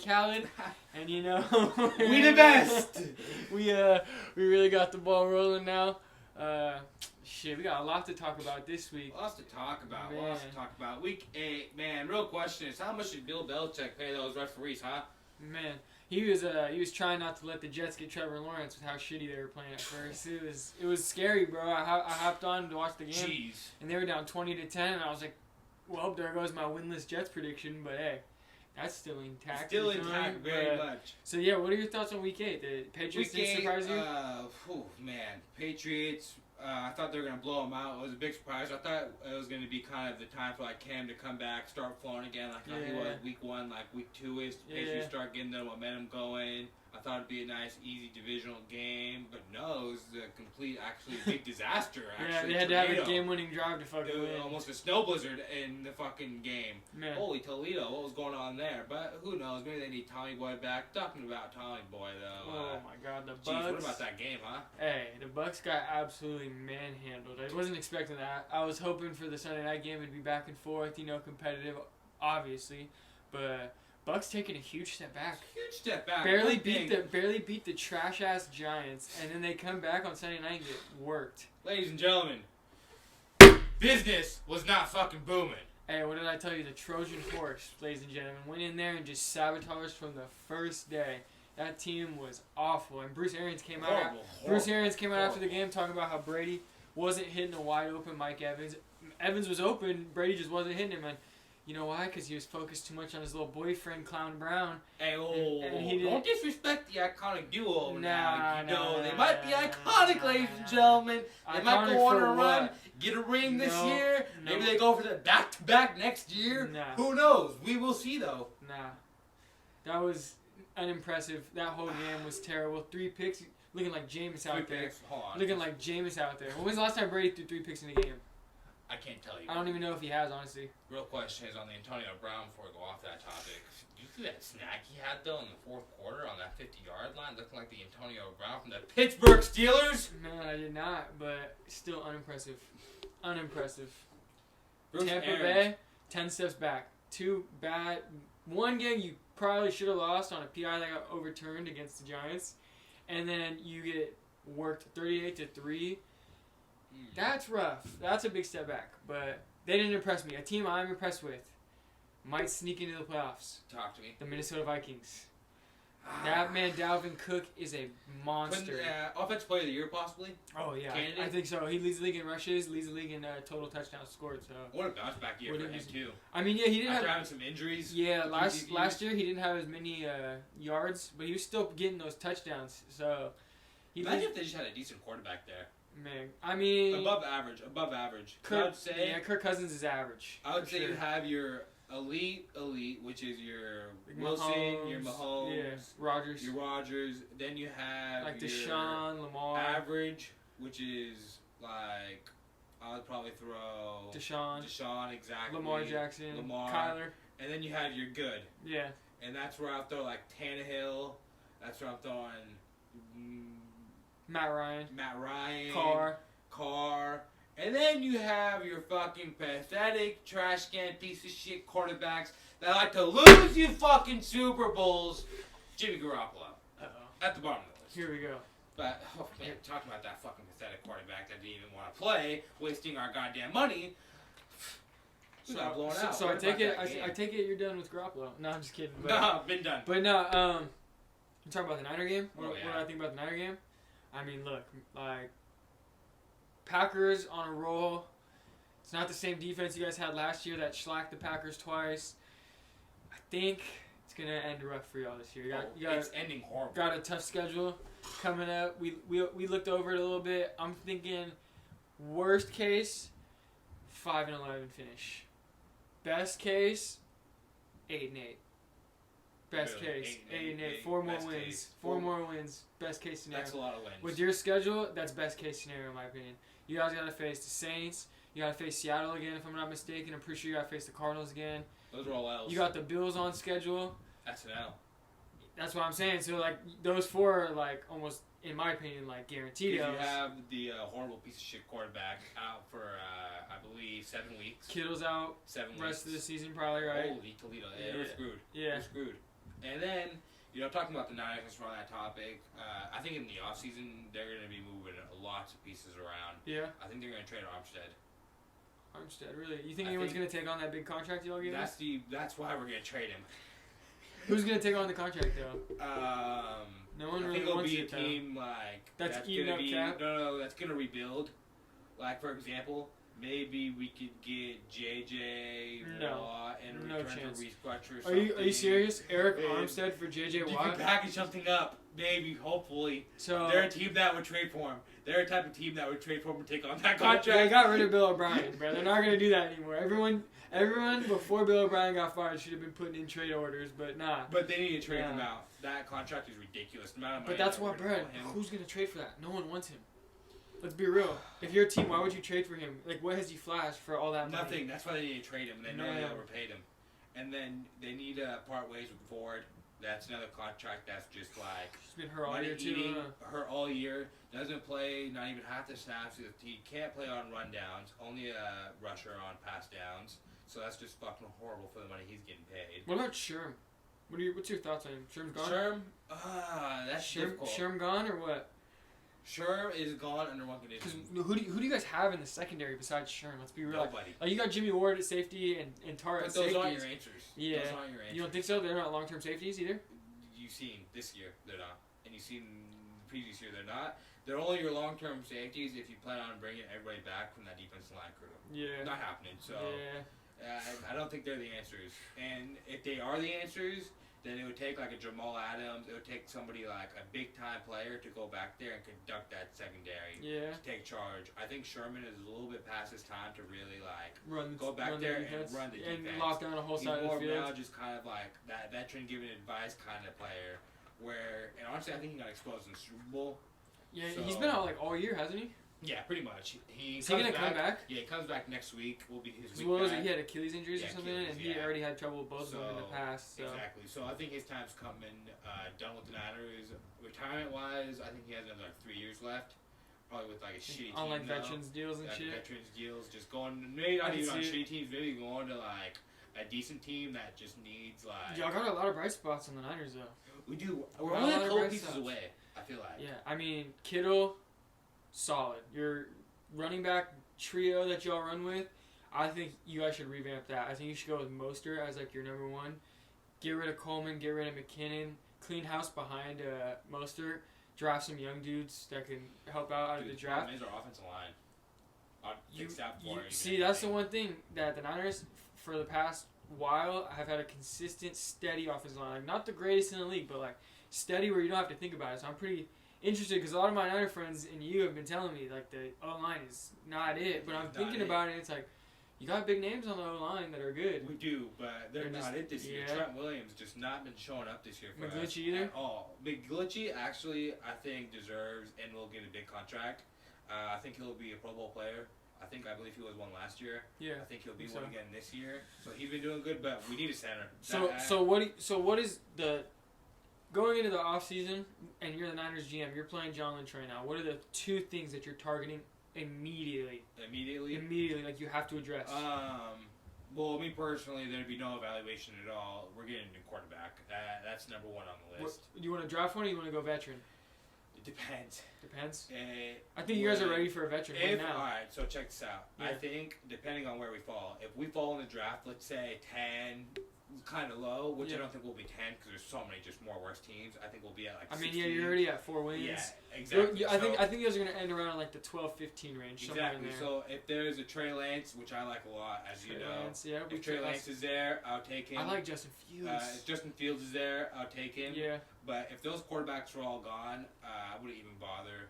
Khaled, and we the best. we really got the ball rolling now. We got a lot to talk about this week. Lots to talk about. Week 8, man. Real question is, how much did Bill Belichick pay those referees, huh? Man, he was trying not to let the Jets get Trevor Lawrence with how shitty they were playing at first. It was scary, bro. I hopped on to watch the game, Jeez. And they were down 20-10, and I was like, well, there goes my winless Jets prediction. But hey, that's still intact. Still intact, very much. So yeah, what are your thoughts on Week 8? The Patriots didn't surprise you? Man, Patriots. I thought they were going to blow them out. It was a big surprise. I thought it was going to be kind of the time for Cam to come back, start flowing again like how he was Week 1, Week 2 is. Patriots start getting the momentum going. I thought it'd be a nice, easy divisional game, but no, it was a complete, actually big disaster. They had to have a game-winning drive to fucking win. Almost a snow blizzard in the fucking game. Man. Holy Toledo, what was going on there? But who knows? Maybe they need Tommy Boy back. Talking about Tommy Boy, though. Oh my God, the Bucks. Jeez, what about that game, huh? Hey, the Bucks got absolutely manhandled. I wasn't expecting that. I was hoping for the Sunday night game it'd be back and forth, competitive, obviously, but. Bucks taking a huge step back. Huge step back. Barely beat the trash ass Giants, and then they come back on Sunday night and get worked. Ladies and gentlemen, business was not fucking booming. Hey, what did I tell you? The Trojan horse, ladies and gentlemen, went in there and just sabotaged from the first day. That team was awful, and Bruce Arians came out. Bruce Arians came out after the game talking about how Brady wasn't hitting a wide open Mike Evans. Evans was open, Brady just wasn't hitting him, and. You know why? Because he was focused too much on his little boyfriend, Clown Brown. Hey, and he don't disrespect the iconic duo now. They might be iconic, ladies and gentlemen. They might go on a run, get a ring this year. Maybe they go for the back-to-back next year. Who knows? We will see, though. That was unimpressive. That whole game was terrible. 3 picks, looking like Jameis out there. Looking like Jameis out there. When was the last time Brady threw 3 picks in a game? I can't tell you. I don't even know if he has, honestly. Real question is on the Antonio Brown before we go off that topic. Did you see that snack he had, though, in the 4th quarter on that 50-yard line? Looking like the Antonio Brown from the Pittsburgh Steelers? Man, I did not, but still unimpressive. Bruce Tampa Arians. Bay, 10 steps back. 2 bad. One game you probably should have lost on a PI that got overturned against the Giants. And then you get worked 38-3. That's rough. That's a big step back. But they didn't impress me. A team I'm impressed with might sneak into the playoffs. Talk to me. The Minnesota Vikings. That man, Dalvin Cook, is a monster. Offensive player of the year, possibly? Oh, yeah. Candidate? I think so. He leads the league in rushes, leads the league in total touchdowns scored. So what a bounce back year for him, too. I mean, yeah, he didn't After having some injuries. Yeah, last year he didn't have as many yards, but he was still getting those touchdowns. So imagine if they just had a decent quarterback there. Man, I mean... Above average. Kirk Cousins is average. I would say you have your elite, which is your Wilson, your Mahomes, Rodgers. Your Rodgers. Then you have like your Deshaun, Lamar. Average, which is like, I would probably throw... Deshaun, exactly. Lamar Jackson, Kyler. And then you have your good. Yeah. And that's where I'll throw like Tannehill. That's where I'm throwing... Matt Ryan. Carr. And then you have your fucking pathetic, trash can, piece of shit quarterbacks that like to lose you fucking Super Bowls. Jimmy Garoppolo. At the bottom of the list. Here we go. But, talking about that fucking pathetic quarterback that didn't even want to play, wasting our goddamn money. So I take it you're done with Garoppolo. No, I'm just kidding. But, no, been done. But no, you talking about the Niner game? What do I think about the Niner game? I mean, look, like, Packers on a roll. It's not the same defense you guys had last year that shellacked the Packers twice. I think it's going to end rough for y'all this year. It's ending horrible. Got a tough schedule coming up. We looked over it a little bit. I'm thinking worst case, 5-11 finish. Best case, 8-8. Best case, 8-8. 4 more wins. 4 more wins. Best case scenario. That's a lot of wins. With your schedule, that's best case scenario in my opinion. You guys got to face the Saints. You got to face Seattle again, if I'm not mistaken. I'm pretty sure you got to face the Cardinals again. Those are all L's. You got the Bills on schedule. That's an L. That's what I'm saying. So, like, those 4 are, like, almost, in my opinion, like, guaranteed. Because you have the horrible piece of shit quarterback out for, I believe, 7 weeks. Kittle's out. 7 weeks. Rest of the season, probably, right? Holy Toledo. Yeah, we're screwed. Yeah. We're screwed. And then, talking about the Niners, since we're on that topic, I think in the offseason, they're going to be moving lots of pieces around. Yeah. I think they're going to trade Armstead. Armstead, really? You think anyone's going to take on that big contract y'all gave us? That's why we're going to trade him. Who's going to take on the contract, though? No one really wants it, I think it'll be a team, like... That's eating up cap? No, that's going to rebuild. Like, for example... Maybe we could get JJ Watt and return to Reese Butcher or something. Are you serious? Eric Armstead for JJ Watt? You can package something up, maybe, hopefully. So they're a team that would trade for him. They're a type of team that would trade for him and take on that contract. They got rid of Bill O'Brien, bro. They're not going to do that anymore. Everyone before Bill O'Brien got fired should have been putting in trade orders, but nah. But they need to trade him out. That contract is ridiculous. The amount of money but that's why, bro, who's going to trade for that? No one wants him. Let's be real. If you're a team, why would you trade for him? Like, what has he flashed for all that money? Nothing. That's why they need to trade him. They know they overpaid him. And then they need to part ways with Ford. That's another contract that's just like... She's been hurt all year, too. Hurt all year. Doesn't play, not even half the snaps. He can't play on rundowns. Only a rusher on pass downs. So that's just fucking horrible for the money he's getting paid. What about Sherm? What's your thoughts on him? Sherm's gone? That's difficult. Sherm gone or what? Sherm is gone under one condition. Who do you guys have in the secondary besides Sherm? Let's be real. Nobody. Like you got Jimmy Ward at safety and Tara at safety. But those aren't your answers. Yeah. Those aren't your answers. You don't think so? They're not long-term safeties either? You've seen this year, they're not. And you've seen the previous year, they're not. They're only your long-term safeties if you plan on bringing everybody back from that defensive line crew. Yeah. Not happening. So yeah. I don't think they're the answers. And if they are the answers... then it would take like a Jamal Adams. It would take somebody like a big-time player to go back there and conduct that secondary. Yeah. To take charge. I think Sherman is a little bit past his time to really like go back there and run the defense. And lock down a whole side of the field. He's more now just kind of like that veteran giving advice kind of player. And honestly, I think he got exposed in the Super Bowl. Yeah, so, he's been out like all year, hasn't he? Yeah, pretty much. Is he gonna come back? Yeah, he comes back next week. Will be his week what was back. it? He had Achilles injuries or something, and he already had trouble with both of them in the past. So. Exactly. So I think his time's coming. Done with the Niners. Retirement-wise, I think he has another 3 years left. Probably with like a shitty team. On like veterans deals and shit. Veterans deals, just going. Maybe not even on shitty teams. Maybe going to like a decent team that just needs like. Y'all got a lot of bright spots on the Niners though. We do. We're only a couple pieces away. I feel like. Yeah, I mean Kittle, solid. Your running back trio that y'all run with, I think you guys should revamp that. I think you should go with Mostert as like your number one. Get rid of Coleman, get rid of McKinnon, clean house behind Mostert, draft some young dudes that can help out of the draft. The our offensive line. See, that's the one thing that the Niners, for the past while, have had a consistent, steady offensive line. Like, not the greatest in the league, but like steady where you don't have to think about it. So I'm pretty interested because a lot of my Niner friends and you have been telling me like the O-line is not it, but I'm thinking about it. It's like you got big names on the O-line that are good. We do, but they're not it this year. Trent Williams just not been showing up this year for us either? At all. McGlinchey actually I think deserves and will get a big contract. I think he'll be a Pro Bowl player. I believe he was one last year. Yeah. I think he'll be one again this year. So he's been doing good, but we need a center. So what is the going into the offseason, and you're the Niners GM, you're playing John Lynch right now. What are the two things that you're targeting immediately? Immediately, like you have to address. Well, me personally, there'd be no evaluation at all. We're getting a quarterback. That's number one on the list. Do you want to draft one or you want to go veteran? It depends. I think you guys are ready for a veteran right now. Alright, so check this out. Yeah. I think, depending on where we fall, if we fall in the draft, let's say 10, kind of low, which I don't think we'll be 10 because there's so many just more worse teams. I think we'll be at like 16. You're already at 4 wins. Yeah, exactly. I think you guys are going to end around like the 12-15 range. Exactly. So if there's a Trey Lance, which I like a lot, as you know. If Trey Lance is there, I'll take him. I like Justin Fields. If Justin Fields is there, I'll take him. Yeah. But if those quarterbacks are all gone, I wouldn't even bother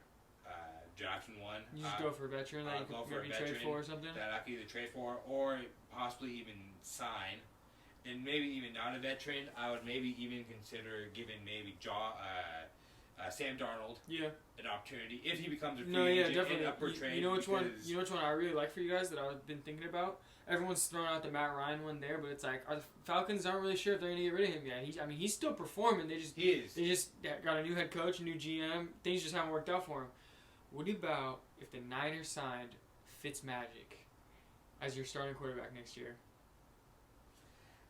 drafting one. You just go for a veteran that you could maybe trade for or something? That I could either trade for or possibly even sign. And maybe even not a veteran, I would maybe even consider giving maybe Sam Darnold an opportunity if he becomes a free agent definitely. in upward trade. You know which one I really like for you guys that I've been thinking about? Everyone's throwing out the Matt Ryan one there, but it's like the Falcons aren't really sure if they're going to get rid of him yet. He's still performing. They just got a new head coach, a new GM. Things just haven't worked out for him. What about if the Niners signed Fitzmagic as your starting quarterback next year?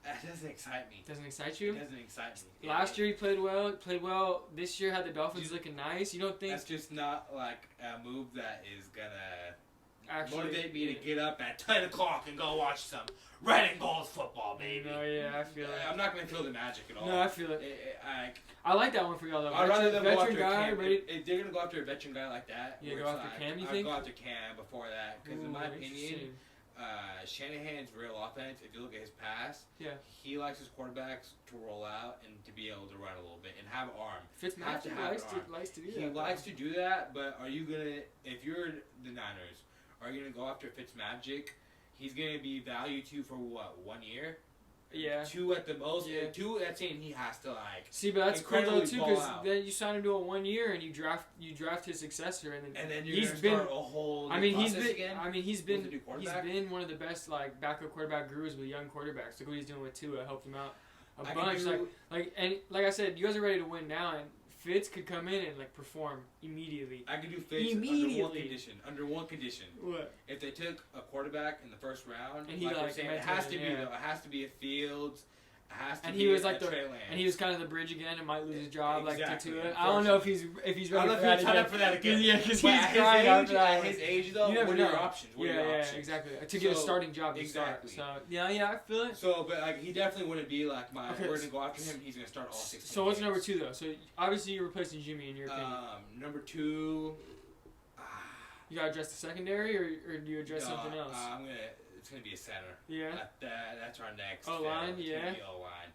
That doesn't excite me. Doesn't excite you? It doesn't excite me. Last year he played well. This year had the Dolphins looking nice. You don't think that's just not like a move that is gonna actually motivate me to get up at 10 o'clock and go watch some red and gold football, baby. No, yeah, I feel it. I'm not gonna feel the magic at all. No, I feel it. I like that one for y'all though. I'd rather them go after guy, Cam. If they're gonna go after a veteran guy like that, yeah, go after Cam. You think? I'd go after Cam before that, because in my opinion, Shanahan's real offense, if you look at his pass, he likes his quarterbacks to roll out and to be able to run a little bit and have arm. Fitzmagic likes to do that. He likes to do that, but are you gonna? If you're the Niners, are you gonna go after Fitzmagic? He's gonna be valued to for what, 1 year? Yeah. 2 at the most. Yeah. 2 at saying he has to like. See, but that's cool though too, because out. then you sign him to a 1 year and you draft his successor, and then you're gonna start a whole. He's been been one of the best like backup quarterback gurus with young quarterbacks. Look what he's doing with Tua, helped him out a bunch. Like I said, you guys are ready to win now, and Fitz could come in and like perform immediately. I could do Fitz under one condition. What? If they took a quarterback in the first round, and he like we're saying, it has to be though. It has to be a Fields. It has to be a Trey Lance. And he was kind of the bridge again and might lose his job exactly. like to Tua. I don't know if he's ready for that again. I don't know if he's up for that again. Yeah, because he's crying after that. At his age though, what are your options? What are your options? Exactly. To get a starting job to start. So yeah, I feel it. So, but like he definitely wouldn't be like my. We're gonna go after him. He's gonna start all 16. So what's number 2 though? So obviously you're replacing Jimmy in your opinion. Number 2. You gotta address the secondary, or do you address something else? It's gonna be a center. Yeah. That's our next. O-line, yeah. O-line.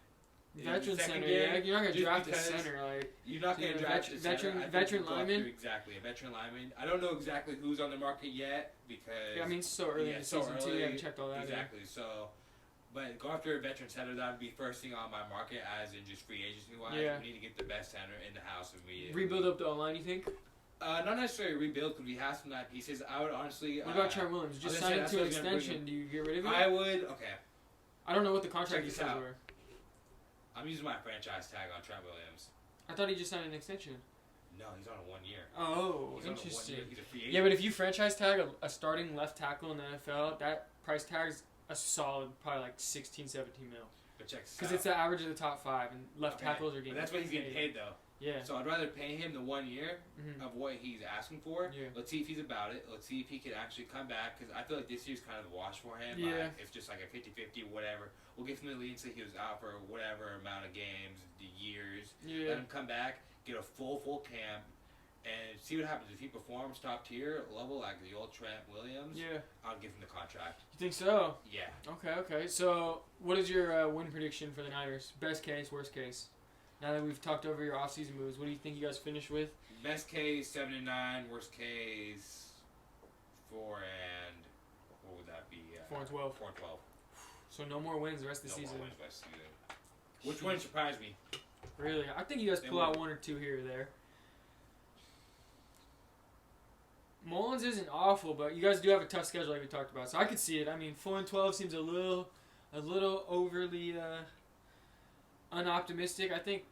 Veteran center, yeah. You're not gonna draft a center, like. You're not gonna draft a veteran lineman. Exactly, a veteran lineman. I don't know exactly who's on the market yet because. Yeah, I mean, it's so early in the season too. We haven't checked all that. Exactly. So, but go after a veteran center. That would be first thing on my market, as in just free agency wise. Yeah. We need to get the best center in the house immediately. Rebuild up the O-line, you think? Not necessarily rebuild because we have some nice pieces. I would honestly. What about Trent Williams? Just sign him to an extension. Do you get rid of him? I would. Okay. I don't know what the contract details were. I'm using my franchise tag on Trent Williams. I thought he just signed an extension. No, he's on a 1 year. Oh, interesting. He's a free agent. Yeah, but if you franchise tag a starting left tackle in the NFL, that price tag's a solid, probably like 16, 17 mil. But check this out. Because it's the average of the top 5, and left tackles are getting. But that's what he's getting paid though. Yeah. So I'd rather pay him the 1 year of what he's asking for. Yeah. Let's see if he's about it. Let's see if he can actually come back. Because I feel like this year's kind of the wash for him. Yeah. It's just like a 50-50, whatever. We'll give him the lead, say he was out for whatever amount of games, the years. Yeah. Let him come back, get a full camp, and see what happens. If he performs top tier level like the old Trent Williams, I'll give him the contract. You think so? Yeah. Okay. So what is your win prediction for the Niners? Best case, worst case? Now that we've talked over your offseason moves, what do you think you guys finish with? Best case 7-9, worst case 4 and what would that be? 4-12. 4-12. So no more wins the rest of the season. No more wins the rest of the season. Which one surprised me? Really, I think you guys pull out 1 or 2 here or there. Mullins isn't awful, but you guys do have a tough schedule like we talked about, so I could see it. I mean, 4-12 seems a little overly unoptimistic. I think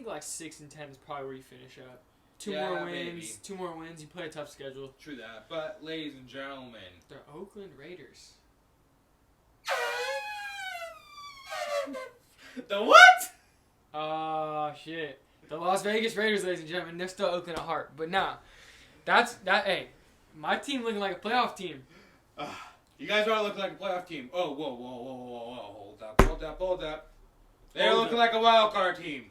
like 6-10 is probably where you finish up. 2 more wins. Maybe. 2 more wins. You play a tough schedule. True that. But ladies and gentlemen, the Oakland Raiders. The what? Oh shit! The Las Vegas Raiders, ladies and gentlemen. They're still Oakland at heart, but nah. That's that. Hey, my team looking like a playoff team. You guys are looking like a playoff team. Oh, whoa! Hold up! They're looking like a wild card team.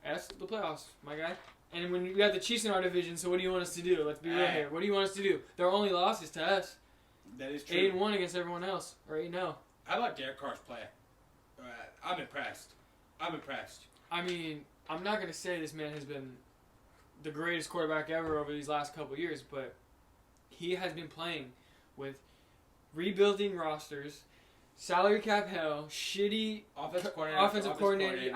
That's the playoffs, my guy. And when we got the Chiefs in our division, so what do you want us to do? Let's be real here. What do you want us to do? Their only loss is to us. That is true. 8-1 against everyone else, or 8-0. How about Derek Carr's play? I'm impressed. I mean, I'm not gonna say this man has been the greatest quarterback ever over these last couple of years, but he has been playing with rebuilding rosters, salary cap hell, shitty offensive coordinator.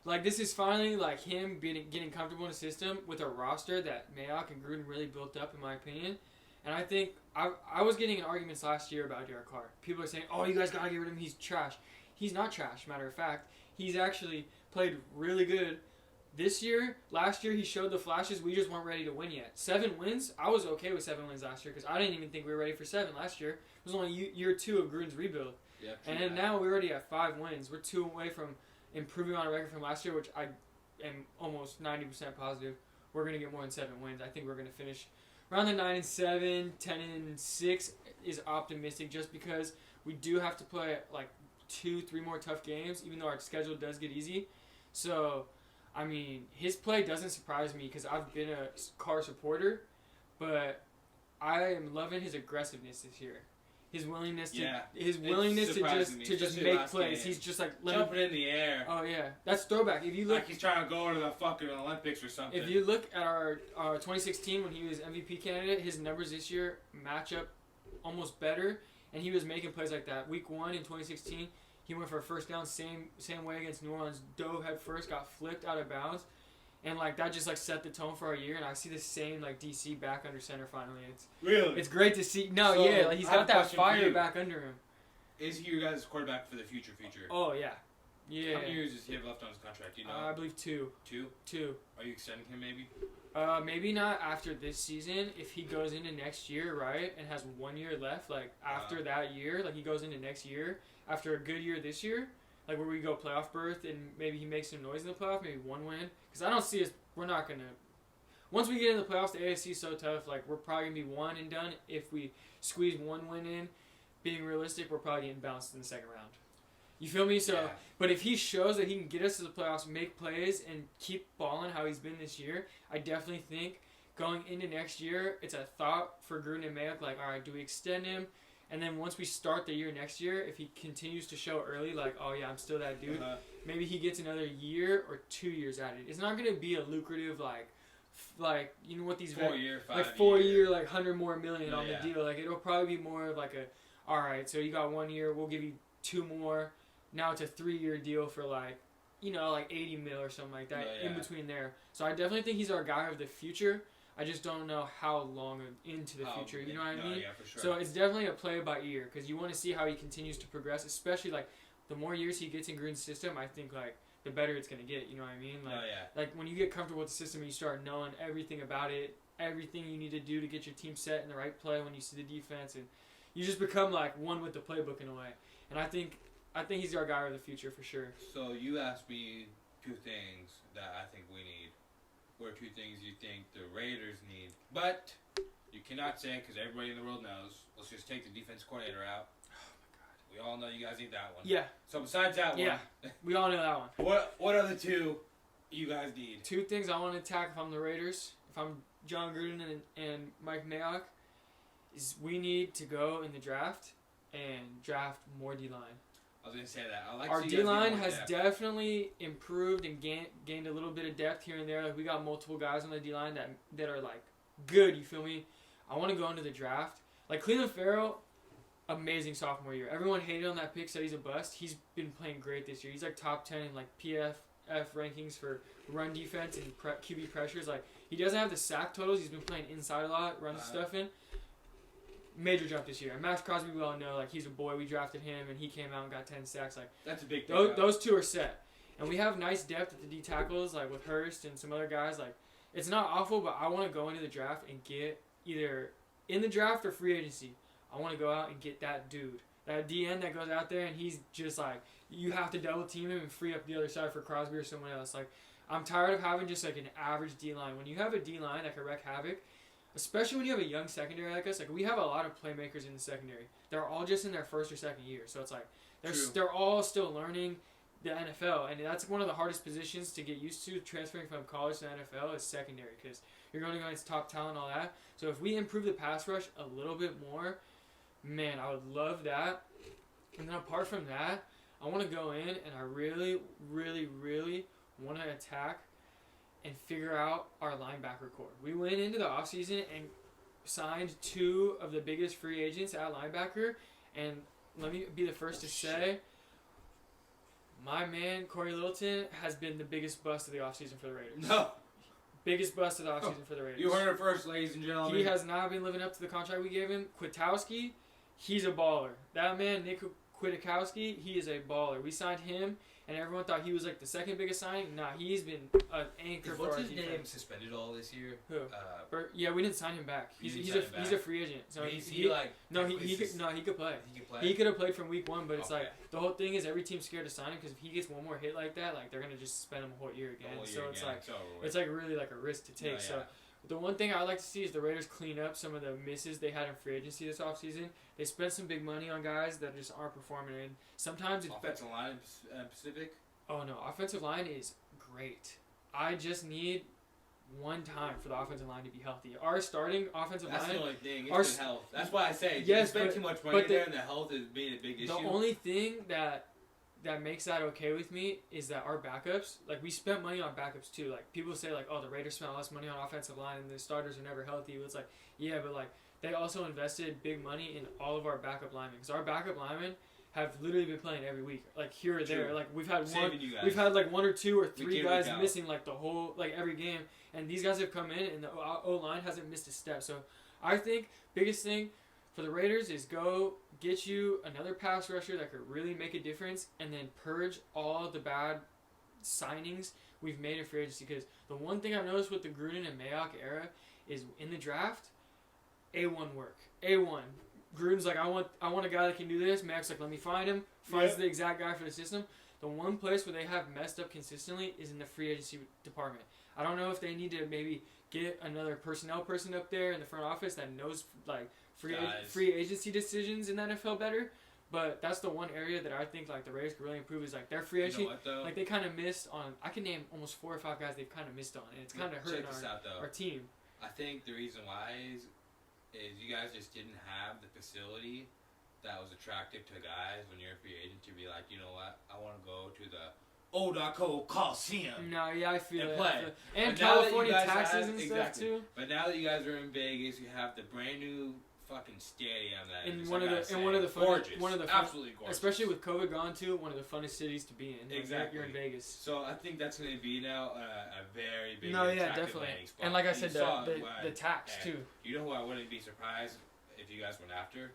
Like this is finally like him getting comfortable in a system with a roster that Mayock and Gruden really built up, in my opinion. And I think I was getting in arguments last year about Derek Carr. People are saying, "Oh, you guys gotta get rid of him. He's trash." He's not trash. Matter of fact, he's actually played really good this year. Last year, he showed the flashes. We just weren't ready to win yet. 7 wins. I was okay with 7 wins last year because I didn't even think we were ready for 7 last year. It was only year 2 of Gruden's rebuild. Yeah, and then now we're already at 5 wins. We're 2 away from improving on our record from last year, which I am almost 90% positive we're going to get more than 7 wins. I think we're going to finish around the 9-7, 10-6 is optimistic, just because we do have to play like 2-3 more tough games, even though our schedule does get easy. So, I mean, his play doesn't surprise me because I've been a Carr supporter, but I am loving his aggressiveness this year. His willingness to just make plays. Game. He's just like jumping in the air. Oh yeah, that's throwback. If you look, like he's trying to go to the fucking Olympics or something. If you look at our 2016 when he was MVP candidate, his numbers this year match up almost better, and he was making plays like that. Week 1 in 2016, he went for a first down, same way against New Orleans. Dove head first, got flipped out of bounds. And like that just like set the tone for our year, and I see the same like DC back under center finally. It's great to see. No, so, yeah, like he's got that fire back under him. Is he your guys' quarterback for the future? Oh yeah, yeah. How many years does he have left on his contract? Do you know? I believe 2. 2. 2. Are you extending him maybe? Maybe not after this season. If he goes into next year, right, and has 1 year left, like after that year, like he goes into next year after a good year this year. Like where we go playoff berth and maybe he makes some noise in the playoff, maybe 1 win. Because I don't see us, we're not going to. Once we get in the playoffs, the AFC is so tough. Like we're probably going to be 1 and done. If we squeeze 1 win in, being realistic, we're probably getting bounced in the second round. You feel me? So, yeah. But if he shows that he can get us to the playoffs, make plays, and keep balling how he's been this year, I definitely think going into next year, it's a thought for Gruden and Mayock. Like, all right, do we extend him? And then once we start the year next year, if he continues to show early, like, oh yeah, I'm still that dude, maybe he gets another year or 2 years at it. It's not going to be a lucrative, like you know what these 4 year, 5 like 4 year, like $100 more million on the deal. Like it'll probably be more of like a, all right, so you got 1 year, we'll give you 2 more. Now it's a 3-year deal for like, you know, like 80 mil or something like that in between there. So I definitely think he's our guy of the future. I just don't know how long into the future. You know what I mean? Yeah, for sure. So it's definitely a play by ear because you want to see how he continues to progress, especially like the more years he gets in Gruden's system, I think like the better it's gonna get. You know what I mean? Like, like when you get comfortable with the system and you start knowing everything about it, everything you need to do to get your team set in the right play when you see the defense, and you just become like one with the playbook in a way. And I think he's our guy of the future for sure. So you asked me 2 things that I think we need. What are 2 things you think the Raiders need? But you cannot say it because everybody in the world knows. Let's just take the defense coordinator out. Oh my God. We all know you guys need that one. Yeah. So besides that one, we all know that one. What are the 2 you guys need? 2 things I want to attack if I'm the Raiders, if I'm John Gruden and Mike Mayock, is we need to go in the draft and draft more D-line. I was going to say that. Our D-line has definitely improved and gained a little bit of depth here and there. Like we got multiple guys on the D-line that are like good, you feel me? I want to go into the draft. Like Cleveland Farrell, amazing sophomore year. Everyone hated on that pick, said he's a bust. He's been playing great this year. He's like top 10 in like PFF rankings for run defense and QB pressures. Like he doesn't have the sack totals. He's been playing inside a lot, run stuff in. Major jump this year. And Max Crosby, we all know, like he's a boy. We drafted him, and he came out and got 10 sacks. Like that's a big thing. Those 2 are set, and we have nice depth at the D tackles, like with Hurst and some other guys. Like it's not awful, but I want to go into the draft and get either in the draft or free agency. I want to go out and get that dude, that DN that goes out there, and he's just like you have to double team him and free up the other side for Crosby or someone else. Like I'm tired of having just like an average D line. When you have a D line that can wreak havoc. Especially when you have a young secondary like us, like we have a lot of playmakers in the secondary. They're all just in their 1st or 2nd year, so it's like they're all still learning the NFL, and that's one of the hardest positions to get used to. Transferring from college to the NFL is secondary because you're going against top talent and all that. So if we improve the pass rush a little bit more, man, I would love that. And then apart from that, I want to go in and I really, really, really want to attack and figure out our linebacker core. We went into the offseason and signed 2 of the biggest free agents at linebacker. And let me be the first to say, my man, Corey Littleton, has been the biggest bust of the offseason for the Raiders. No. Biggest bust of the offseason for the Raiders. You heard it first, ladies and gentlemen. He has not been living up to the contract we gave him. Kwiatkowski, he's a baller. That man, Nick Kwiatkowski, he is a baller. We signed him and everyone thought he was like the second biggest signing. Nah, he's been an anchor for our defense. What's his name suspended all this year? Who? Yeah, we didn't sign him back. He's a free agent. So he could play. He could play. He could have played from week 1, but it's like the whole thing is every team's scared to sign him because if he gets one more hit like that, like they're gonna just suspend him a whole year again. It's like really like a risk to take. So the one thing I like to see is the Raiders clean up some of the misses they had in free agency this offseason. They spent some big money on guys that just aren't performing. And sometimes it's offensive line Pacific. Oh no, offensive line is great. I just need one time for the offensive line to be healthy. Our starting offensive line. That's the only thing. It's been health. That's why I say you spend too much money there, and the health is being a big issue. The only thing that makes that okay with me is that our backups, like we spent money on backups too. Like people say like, oh, the Raiders spent less money on offensive line and the starters are never healthy. It's like, yeah, but like they also invested big money in all of our backup linemen because our backup linemen have literally been playing every week, like here or there. Like we've had like 1 or 2 or 3 guys missing like the whole like every game, and these guys have come in and the O line hasn't missed a step. So I think biggest thing for the Raiders is go get you another pass rusher that could really make a difference, and then purge all the bad signings we've made in free agency. Because the one thing I've noticed with the Gruden and Mayock era is in the draft, A1 work. A1. Gruden's like, I want a guy that can do this. Mayock's like, let me find him. Finds the exact guy for the system. The one place where they have messed up consistently is in the free agency department. I don't know if they need to maybe get another personnel person up there in the front office that knows like free agency decisions in the NFL better. But that's the one area that I think like the Raiders could really improve is like their free agency. Like they kind of missed on. I can name almost 4 or 5 guys they've kind of missed on, and it's kind of hurting our team. I think the reason why is you guys just didn't have the facility that was attractive to guys when you're a free agent to be like, you know what, I want to go to the Old Coliseum. No, yeah, I feel it. Play. And California taxes and stuff too. But now that you guys are in Vegas, you have the brand new fucking stadium that is one of the gorgeous, absolutely gorgeous. Especially with COVID gone too, one of the funnest cities to be in. Exactly, you're in Vegas. So I think that's going to be now a very big. No, yeah, definitely. Spot. And like I said, the tax too. You know who I wouldn't be surprised if you guys went after?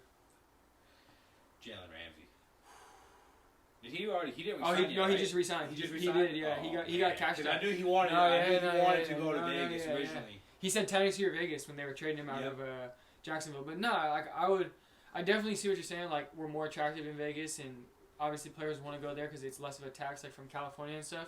Jalen Ramsey. Did he already? He didn't resign yet, he just resigned. He did, yeah. He got cashed out. I knew he wanted. He wanted to go to Vegas originally. Yeah. He said Tennessee or Vegas when they were trading him out of Jacksonville. But no, like I definitely see what you're saying. Like we're more attractive in Vegas, and obviously players want to go there because it's less of a tax, like from California and stuff.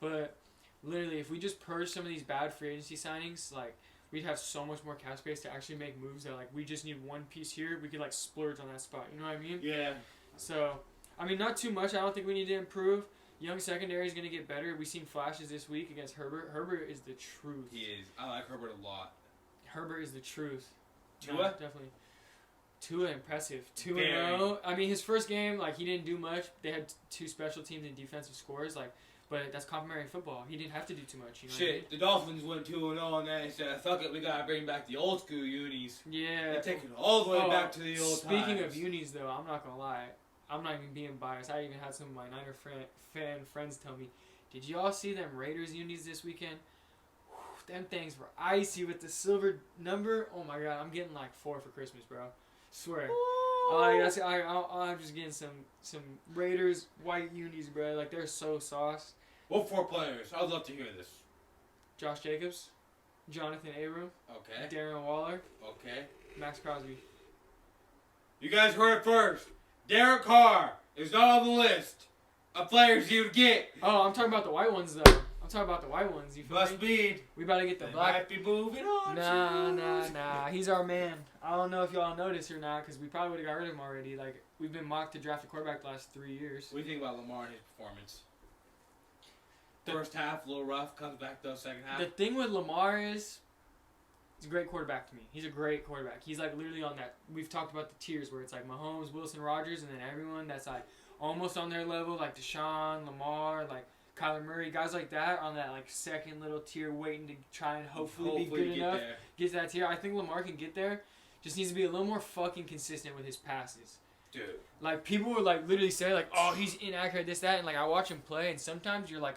But literally, if we just purge some of these bad free agency signings, like we'd have so much more cap space to actually make moves that like we just need one piece here. We could like splurge on that spot. You know what I mean? Yeah. So I mean, not too much. I don't think we need to improve. Young secondary is going to get better. We've seen flashes this week against Herbert. Herbert is the truth. He is. I like Herbert a lot. Herbert is the truth. Tua? No, definitely. Tua, impressive. 2-0. I mean, his first game, like, he didn't do much. They had 2 special teams and defensive scores, like, but that's complimentary football. He didn't have to do too much. You know what I mean? The Dolphins went 2-0 and then they said, fuck it, we got to bring back the old school unis. Yeah. They're taking it all the way back to the old Speaking times. of unis, though, I'm not going to lie. I'm not even being biased. I even had some of my Niner fan friends tell me, did y'all see them Raiders unis this weekend? Whew, them things were icy with the silver number. Oh my god, I'm getting like 4 for Christmas, bro. Swear. I'm just getting some Raiders white unis, bro. Like they're so sauce. What 4 players? I'd love to hear this. Josh Jacobs, Jonathan Abram, okay, Darren Waller, okay, Max Crosby. You guys heard it first. Derek Carr is not on the list of players you would get. Oh, I'm talking about the white ones, though. I'm talking about the white ones. You feel Must me? be. We about to get the black. Might be moving on. Nah. He's our man. I don't know if y'all noticed or not, because we probably would have got rid of him already. Like, we've been mocked to draft a quarterback the last 3 years. What do you think about Lamar and his performance? First half, a little rough. Comes back though, second half. The thing with Lamar is, he's a great quarterback to me. He's a great quarterback. He's like literally on that. We've talked about the tiers where it's like Mahomes, Wilson, Rodgers, and then everyone that's like almost on their level, like Deshaun, Lamar, like Kyler Murray, guys like that on that like second little tier, waiting to try and hopefully be good enough. Get to that tier. I think Lamar can get there. Just needs to be a little more fucking consistent with his passes. Dude. Like people would like literally say like, oh, he's inaccurate, this, that, and like I watch him play, and sometimes you're like,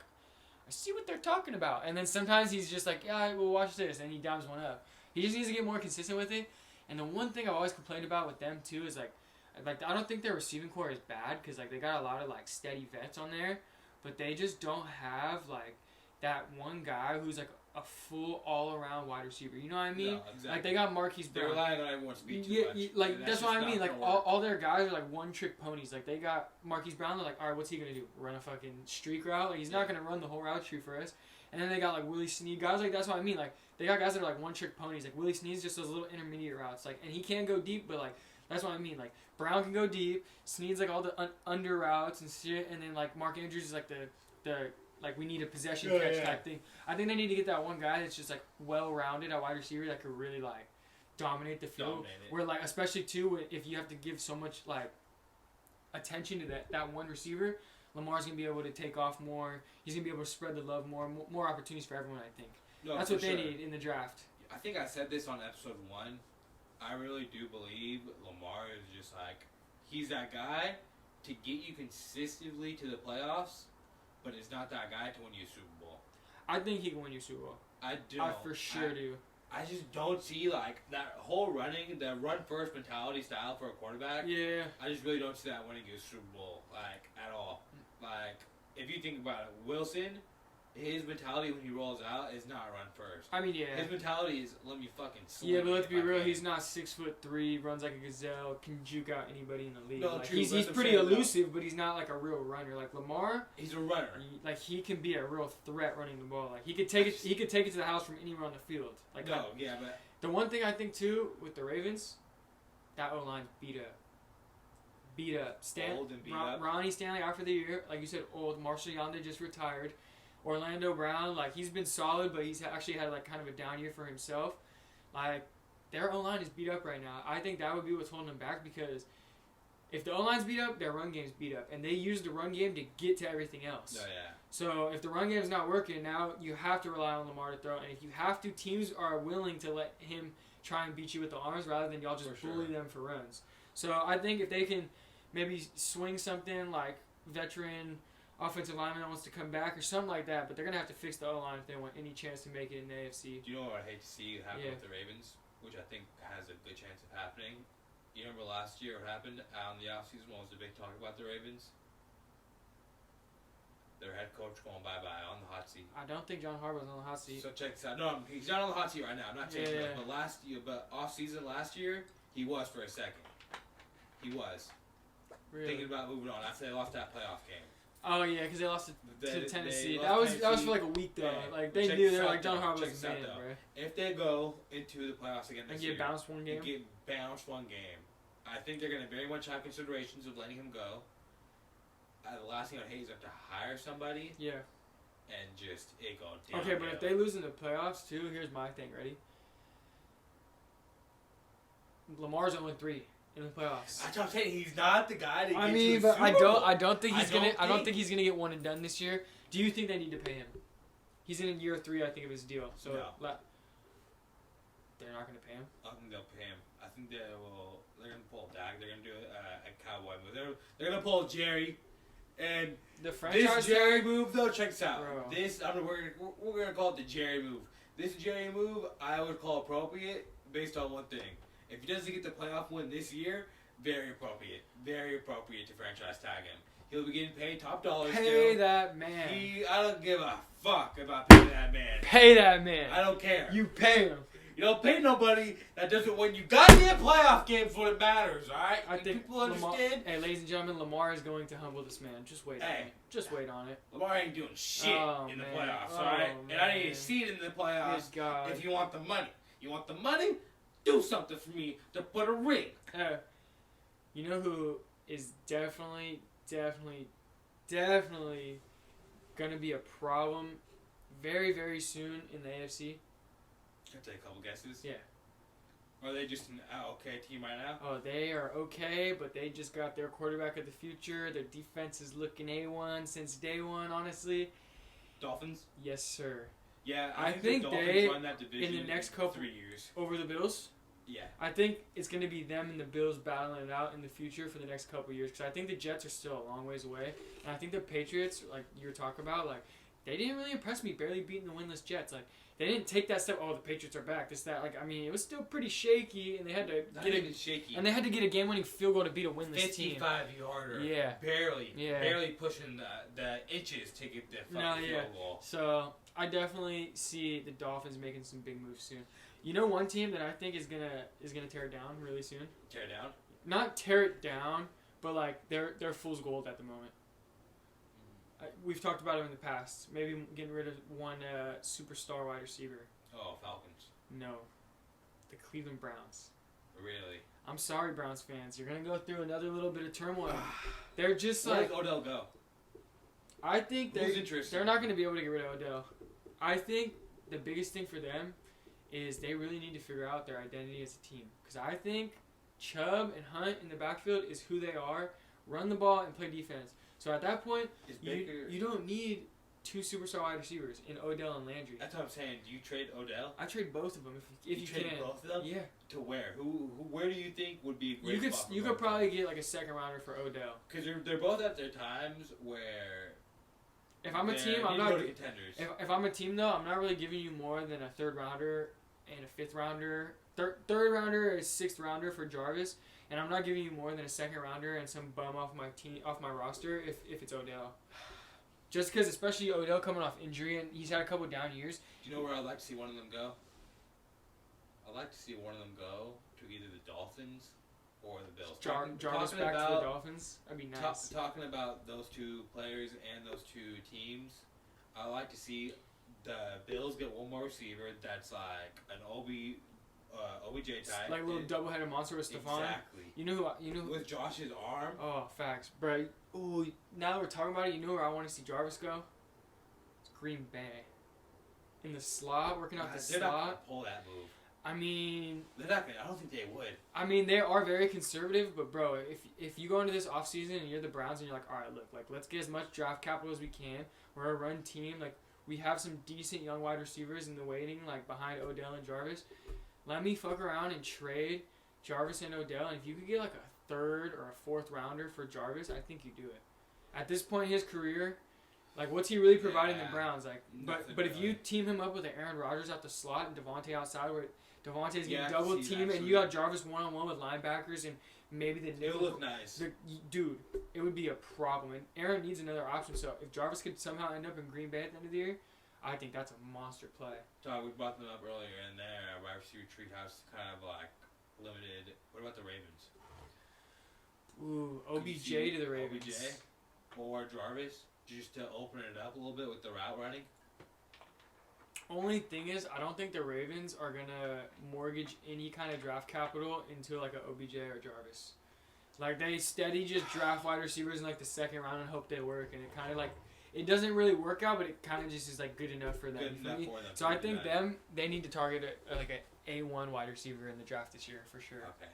I see what they're talking about, and then sometimes he's just like, yeah, we'll watch this, and he dimes one up. He just needs to get more consistent with it. And the one thing I've always complained about with them too is like I don't think their receiving core is bad because like they got a lot of like steady vets on there, but they just don't have like that one guy who's like a full all-around wide receiver. You know what I mean? No, exactly. Like they got Marquise Brown. They're relying on everyone to be too much. Like that's what I mean. Like all their guys are like one-trick ponies. Like they got Marquise Brown. They're like, all right, what's he gonna do? Run a fucking streak route? Like he's not gonna run the whole route tree for us. And then they got like Willie Snead guys. Like that's what I mean. Like they got guys that are like one-trick ponies. Like Willie Snead's just those little intermediate routes. Like and he can go deep, but like that's what I mean. Like Brown can go deep. Snead's like all the under routes and shit. And then like Mark Andrews is like the like we need a possession catch type thing. I think they need to get that one guy that's just like well-rounded at wide receiver that could really like dominate the field. Where like especially too if you have to give so much like attention to that one receiver, Lamar's gonna be able to take off more. He's gonna be able to spread the love more opportunities for everyone. I think that's what they need in the draft. I think I said this on episode 1. I really do believe Lamar is just like he's that guy to get you consistently to the playoffs. But it's not that guy to win you a Super Bowl. I think he can win you a Super Bowl. I do. I for sure do. I just don't see like that whole the run first mentality style for a quarterback. Yeah. I just really don't see that winning you a Super Bowl like at all. Like if you think about it, Wilson, his mentality when he rolls out is not run first. I mean, yeah. His mentality is let me fucking sling. Yeah, but let's be real. He's not 6'3", runs like a gazelle, can juke out anybody in the league. No, like, true, he's pretty elusive, but he's not like a real runner. Like Lamar, he's a runner. He can be a real threat running the ball. Like he could take it. He could take it to the house from anywhere on the field. Like but the one thing I think too with the Ravens, that O line's beat up. Old and beat up. Ronnie Stanley after the year, like you said, old. Marshall Yonda just retired. Orlando Brown, like he's been solid, but he's actually had like kind of a down year for himself. Like their O-line is beat up right now. I think that would be what's holding them back because if the O-line's beat up, their run game's beat up, and they use the run game to get to everything else. Oh yeah. So if the run game's not working, now you have to rely on Lamar to throw, and if you have to, teams are willing to let him try and beat you with the arms rather than y'all just bully them for runs. So I think if they can maybe swing something like veteran offensive lineman that wants to come back or something like that, but they're going to have to fix the O-line if they want any chance to make it in the AFC. Do you know what I hate to see happen with the Ravens, which I think has a good chance of happening? You remember last year what happened out in the offseason? What was the big talk about the Ravens? Their head coach going bye-bye on the hot seat. I don't think John Harbaugh's on the hot seat. So check this out. No, he's not on the hot seat right now. I'm not saying that. But off-season last year, he was for a second. He was. Really? Thinking about moving on after they lost that playoff game. Oh yeah, because they lost to Tennessee. That was for like a week though. Yeah. Like they knew they were like John Harbaugh's man, bro. If they go into the playoffs again this year, and get bounced one game. I think they're going to very much have considerations of letting him go. The last thing I hate is have to hire somebody. Yeah. And just it go down. Okay, but if they lose in the playoffs too, here's my thing. Ready? Lamar's 0-3. In the playoffs. That's what I'm saying. He's not the guy to get I mean, you but I don't think he's gonna get one and done this year. Do you think they need to pay him? He's in year 3, I think, of his deal. So no. They're not gonna pay him. I think they'll pay him. I think they're gonna pull Dak. They're gonna do a cowboy move. They're gonna pull Jerry. And the franchise this Jerry move though, check this out. Bro. We're gonna call it the Jerry move. This Jerry move I would call appropriate based on one thing. If he doesn't get the playoff win this year, very appropriate. Very appropriate to franchise tag him. He'll be getting paid top dollars Pay still. that man. I don't give a fuck about paying that man. Pay that man. I don't care. You pay him. You don't pay nobody that doesn't win you goddamn playoff games when it matters, alright? I think people understand. Hey, ladies and gentlemen, Lamar is going to humble this man. Just wait on it. Just wait on it. Lamar ain't doing shit in the playoffs, alright? And I need to see it in the playoffs if you want the money. You want the money? Do something for me to put a ring. You know who is definitely going to be a problem very, very soon in the AFC? Can I take a couple guesses? Yeah. Or are they just an okay team right now? Oh, they are okay, but they just got their quarterback of the future. Their defense is looking A1 since day one, honestly. Dolphins? Yes, sir. Yeah, I the think Dolphins they, run that division in the next couple 3 years. Over the Bills? Yeah. I think it's going to be them and the Bills battling it out in the future for the next couple years. Because I think the Jets are still a long ways away. And I think the Patriots, like you were talking about, like, they didn't really impress me barely beating the winless Jets. Like, they didn't take that step. Oh, the Patriots are back. This, that. Like, I mean, it was still pretty shaky, and they had to get a game-winning field goal to beat a winless team. 55-yarder. Yeah. Barely pushing the inches to get the fucking field goal. So I definitely see the Dolphins making some big moves soon. You know, one team that I think is gonna tear it down really soon. Tear it down? Not tear it down, but like they're fool's gold at the moment. We've talked about it in the past. Maybe getting rid of one superstar wide receiver. Oh, Falcons. No, the Cleveland Browns. Really? I'm sorry, Browns fans. You're gonna go through another little bit of turmoil. They're just Where like does Odell go? I think Who's they're not gonna be able to get rid of Odell. I think the biggest thing for them is they really need to figure out their identity as a team. Because I think Chubb and Hunt in the backfield is who they are. Run the ball and play defense. So at that point, you don't need two superstar wide receivers in Odell and Landry. That's what I'm saying. Do you trade Odell? I trade both of them if you trade can. Both of them? Yeah. To where? Where do you think would be a great spot for You could probably get like a second rounder for Odell. Because they're both at their times where. If I'm a team, I'm not. If I'm a team though, I'm not really giving you more than a third rounder and a fifth rounder, third rounder, a sixth rounder for Jarvis, and I'm not giving you more than a second rounder and some bum off my roster if it's Odell. Just because, especially Odell coming off injury and he's had a couple down years. Do you know where I'd like to see one of them go? I'd like to see one of them go to either the Dolphins or the Bills. Jarvis back to the Dolphins. That'd be nice. Talking about those two players and those two teams, I like to see the Bills get one more receiver that's like an OBJ type. Like a little double-headed monster with Stephon. Exactly. You know who? With Josh's arm. Oh, facts. Bro, ooh, now that we're talking about it, you know where I want to see Jarvis go? It's Green Bay. In the slot, working out the slot. They're not going to pull that move. I mean... They're not going to. I don't think they would. I mean, they are very conservative, but bro, if you go into this offseason and you're the Browns and you're like, all right, look, like let's get as much draft capital as we can. We're a run team. Like, we have some decent young wide receivers in the waiting, like behind Odell and Jarvis. Let me fuck around and trade Jarvis and Odell, and if you could get like a third or a fourth rounder for Jarvis, I think you do it. At this point in his career, like what's he really providing the Browns? Like, but if you team him up with an Aaron Rodgers out the slot and Devontae outside, where Devontae's getting double team, and you got Jarvis one-on-one with linebackers and maybe the nickel. It would look nice. Dude, it would be a problem. And Aaron needs another option. So if Jarvis could somehow end up in Green Bay at the end of the year, I think that's a monster play. So we brought them up earlier, and their wide receiver treehouse kind of like limited. What about the Ravens? Ooh, OBJ to the Ravens. OBJ or Jarvis, just to open it up a little bit with the route running. Only thing is, I don't think the Ravens are gonna mortgage any kind of draft capital into like an OBJ or Jarvis. Like they steady just draft wide receivers in like the second round and hope they work, and it kind of like it doesn't really work out, but it kind of just is like good enough for them. So I think they need to target like a A1 wide receiver in the draft this year for sure. Okay.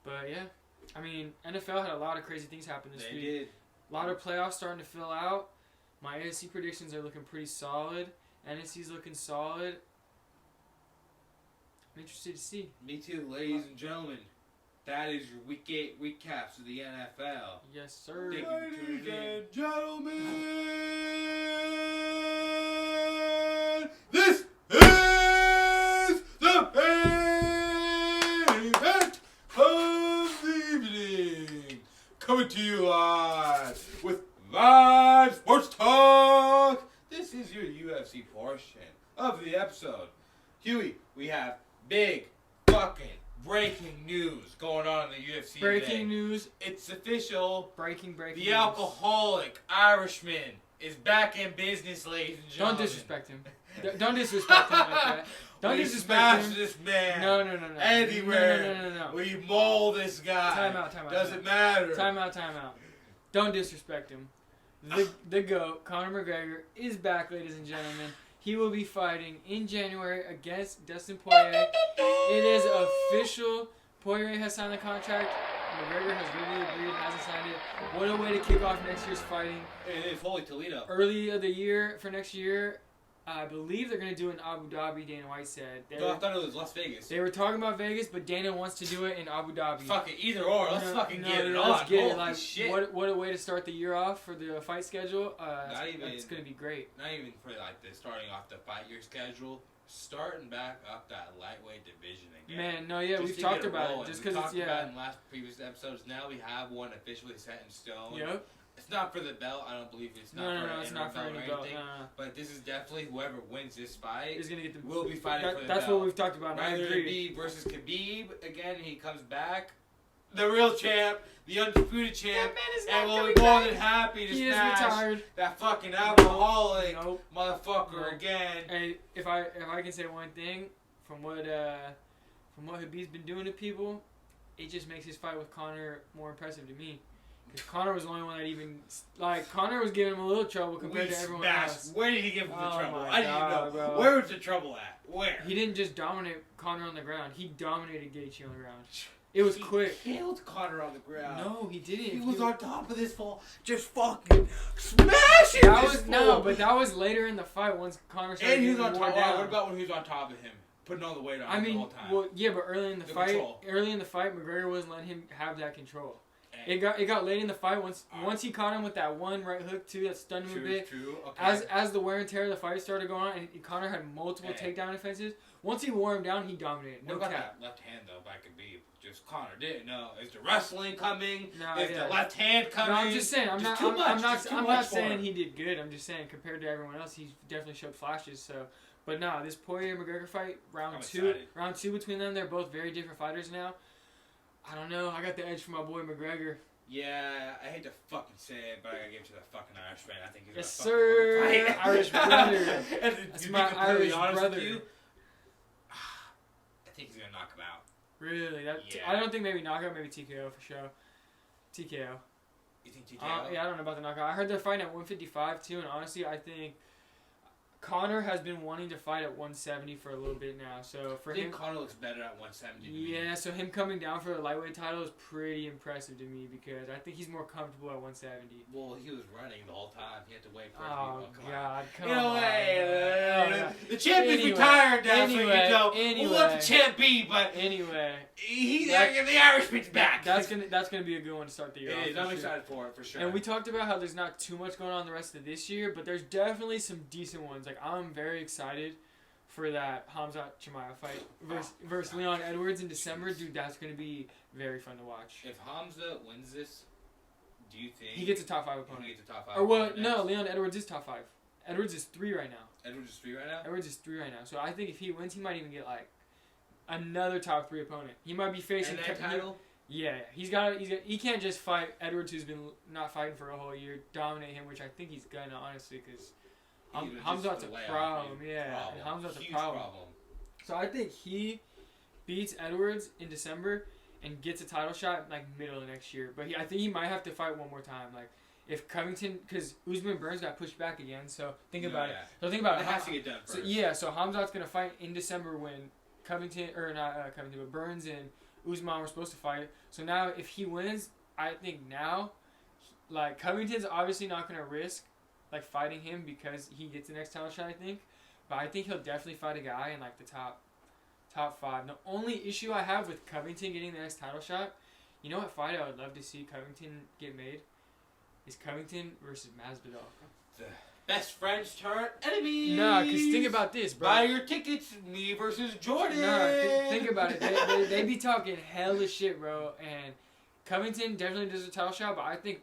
But yeah, I mean NFL had a lot of crazy things happen this week. They did. A lot of playoffs starting to fill out. My AFC predictions are looking pretty solid. NFC's looking solid. I'm interested to see. Me too, ladies and gentlemen. That is your Week 8 recaps of the NFL. Yes, sir. Ladies and gentlemen, this is the main event of the evening. Coming to you live with VibezSportsTalk. This is your UFC portion of the episode. Huey, we have big fucking breaking news going on in the UFC Breaking news. It's official. Breaking The news. alcoholic Irishman is back in business, ladies and gentlemen. Don't disrespect him. Don't disrespect him like that. Don't disrespect him. This man. No. Anywhere. No. We maul this guy. Time out. Doesn't matter. Time out. Don't disrespect him. The GOAT, Conor McGregor, is back, ladies and gentlemen. He will be fighting in January against Dustin Poirier. It is official. Poirier has signed the contract. McGregor has really agreed, hasn't signed it. What a way to kick off next year's fighting. It is Holy Toledo. Early of the year for next year. I believe they're going to do it in Abu Dhabi, Dana White said. I thought it was Las Vegas. They were talking about Vegas, but Dana wants to do it in Abu Dhabi. Fuck it, either or. Let's get it on. Let's get Holy it. Like, shit. What a way to start the year off for the fight schedule. It's going to be great. Not even for like the starting off the fight year schedule. starting back up that lightweight division again. Man, no, yeah, we've talked about it. Just because it's, about it in the last previous episodes. Now we have one officially set in stone. Yep. It's not for the belt. I don't believe it's not for it's not for any belt. No. But this is definitely whoever wins this fight is gonna get the. Will be fighting for the that's belt. What we've talked about. Whether it be versus Khabib again, he comes back, the real champ, the undisputed champ, and we'll be more than happy to smash that fucking alcoholic motherfucker again. Hey, if I can say one thing, from what Khabib's been doing to people, it just makes his fight with Conor more impressive to me. Because Conor was the only one that even... Like, Conor was giving him a little trouble compared to everyone else. Where did he give him the trouble? I didn't know. Bro. Where was the trouble at? Where? He didn't just dominate Conor on the ground. He dominated Gaethje on the ground. It was quick. He killed Conor on the ground. No, he didn't. He was on top of this fall, just fucking smashing but that was later in the fight once Conor started and he was on top. down. What about when he was on top of him? Putting all the weight on him the whole time. Well, yeah, but early in the fight, McGregor wasn't letting him have that control. It got late in the fight once he caught him with that one right hook too that stunned him a bit. True. Okay. As the wear and tear of the fight started going on and Conor had multiple takedown offenses, once he wore him down, he dominated. No what about cap. that left hand though? By Khabib, just Conor didn't know. Is the wrestling coming? No, is the left hand coming? No, I'm just saying. I'm not saying he did good. I'm just saying compared to everyone else, he definitely showed flashes. So, but no, this Poirier McGregor fight, round two between them, they're both very different fighters now. I don't know. I got the edge for my boy McGregor. Yeah, I hate to fucking say it, but I gotta give it to that fucking Irishman. I think he's yes, gonna sir. fight. Irish brother. That's my Irish brother. I think he's gonna knock him out. Really? I don't think maybe knockout, maybe TKO for sure. TKO. You think TKO? Yeah, I don't know about the knockout. I heard they're fighting at 155 too, and honestly, I think Conor has been wanting to fight at 170 for a little bit now. So for him, Conor looks better at 170. Yeah, so him coming down for the lightweight title is pretty impressive to me because I think he's more comfortable at 170. Well, he was running the whole time. He had to wait for come on. on. The champion's retired now, so we'll let the champ be, but anyway, the Irishman's back. That's gonna be a good one to start the year off. It is. I'm excited for it for sure. And we talked about how there's not too much going on the rest of this year, but there's definitely some decent ones. Like I'm very excited for that Hamzat Chimaev fight versus Leon Edwards in December. Dude, that's going to be very fun to watch. If Hamza wins this, do you think... He gets a top 5 opponent. He gets a top 5 or well, opponent no, Leon Edwards is top 5. Edwards is 3 right now. Edwards is 3 right now? Edwards is 3 right now. So I think if he wins, he might even get, like, another top 3 opponent. He might be facing... And that title? Yeah. He can't just fight Edwards, who's been not fighting for a whole year, dominate him, which I think he's going to, honestly, because... Hamzat's a problem, and Hamzat's a problem. So I think he beats Edwards in December and gets a title shot like middle of next year. But I think he might have to fight one more time. Like if Covington, because Usman Burns got pushed back again. So think about it. So think about it. It has to get done first. So Hamzat's gonna fight in December when but Burns and Usman were supposed to fight. So now if he wins, I think now, like Covington's obviously not gonna risk like fighting him because he gets the next title shot, I think. But I think he'll definitely fight a guy in like the top 5. The only issue I have with Covington getting the next title shot, you know what fight I would love to see Covington get made? Is Covington versus Masvidal. The best friends turn enemies. Nah, because think about this, bro. Buy your tickets, me versus Jordan. Nah, think about it. They be talking hella shit, bro. And Covington definitely does a title shot, but I think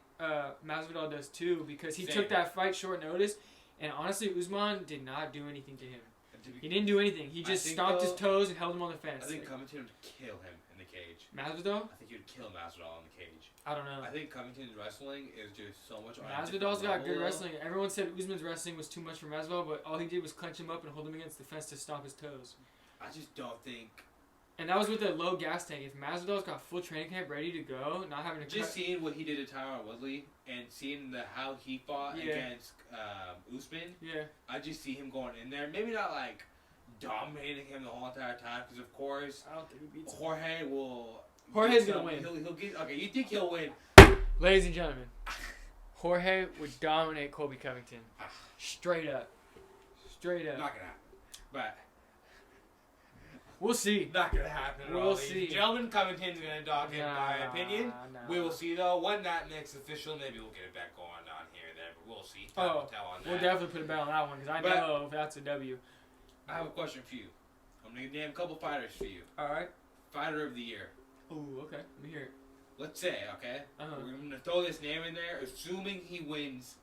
Masvidal does too because he took that fight short notice, and honestly, Usman did not do anything to him. He didn't do anything. He just stomped his toes and held him on the fence. I think Covington would kill him in the cage. Masvidal? I think he would kill Masvidal in the cage. I don't know. I think Covington's wrestling is just so much. Masvidal's got good wrestling. Everyone said Usman's wrestling was too much for Masvidal, but all he did was clench him up and hold him against the fence to stomp his toes. I just don't think. And that was with a low gas tank. If Masvidal's got full training camp ready to go, not having to seeing what he did to Tyron Woodley and seeing how he fought against Usman, I just see him going in there. Maybe not like dominating him the whole entire time, because of course I don't think he beats Jorge will. Jorge's gonna win. He'll get okay. You think he'll win? Ladies and gentlemen, Jorge would dominate Colby Covington, straight up. Not gonna happen, but. We'll see. Not gonna happen at all. We'll see. Gentlemen, Covington's gonna dog him, in my opinion. We will see though. When that makes official, maybe we'll get it back going on here or there, but we'll see. Time will tell on that. We'll definitely put a bet on that one because I know that's a W. I have a question for you. I'm going to name a couple fighters for you. All right. Fighter of the year. Ooh, okay. Let me hear it. Let's say, okay? Uh-huh. We're going to throw this name in there, assuming he wins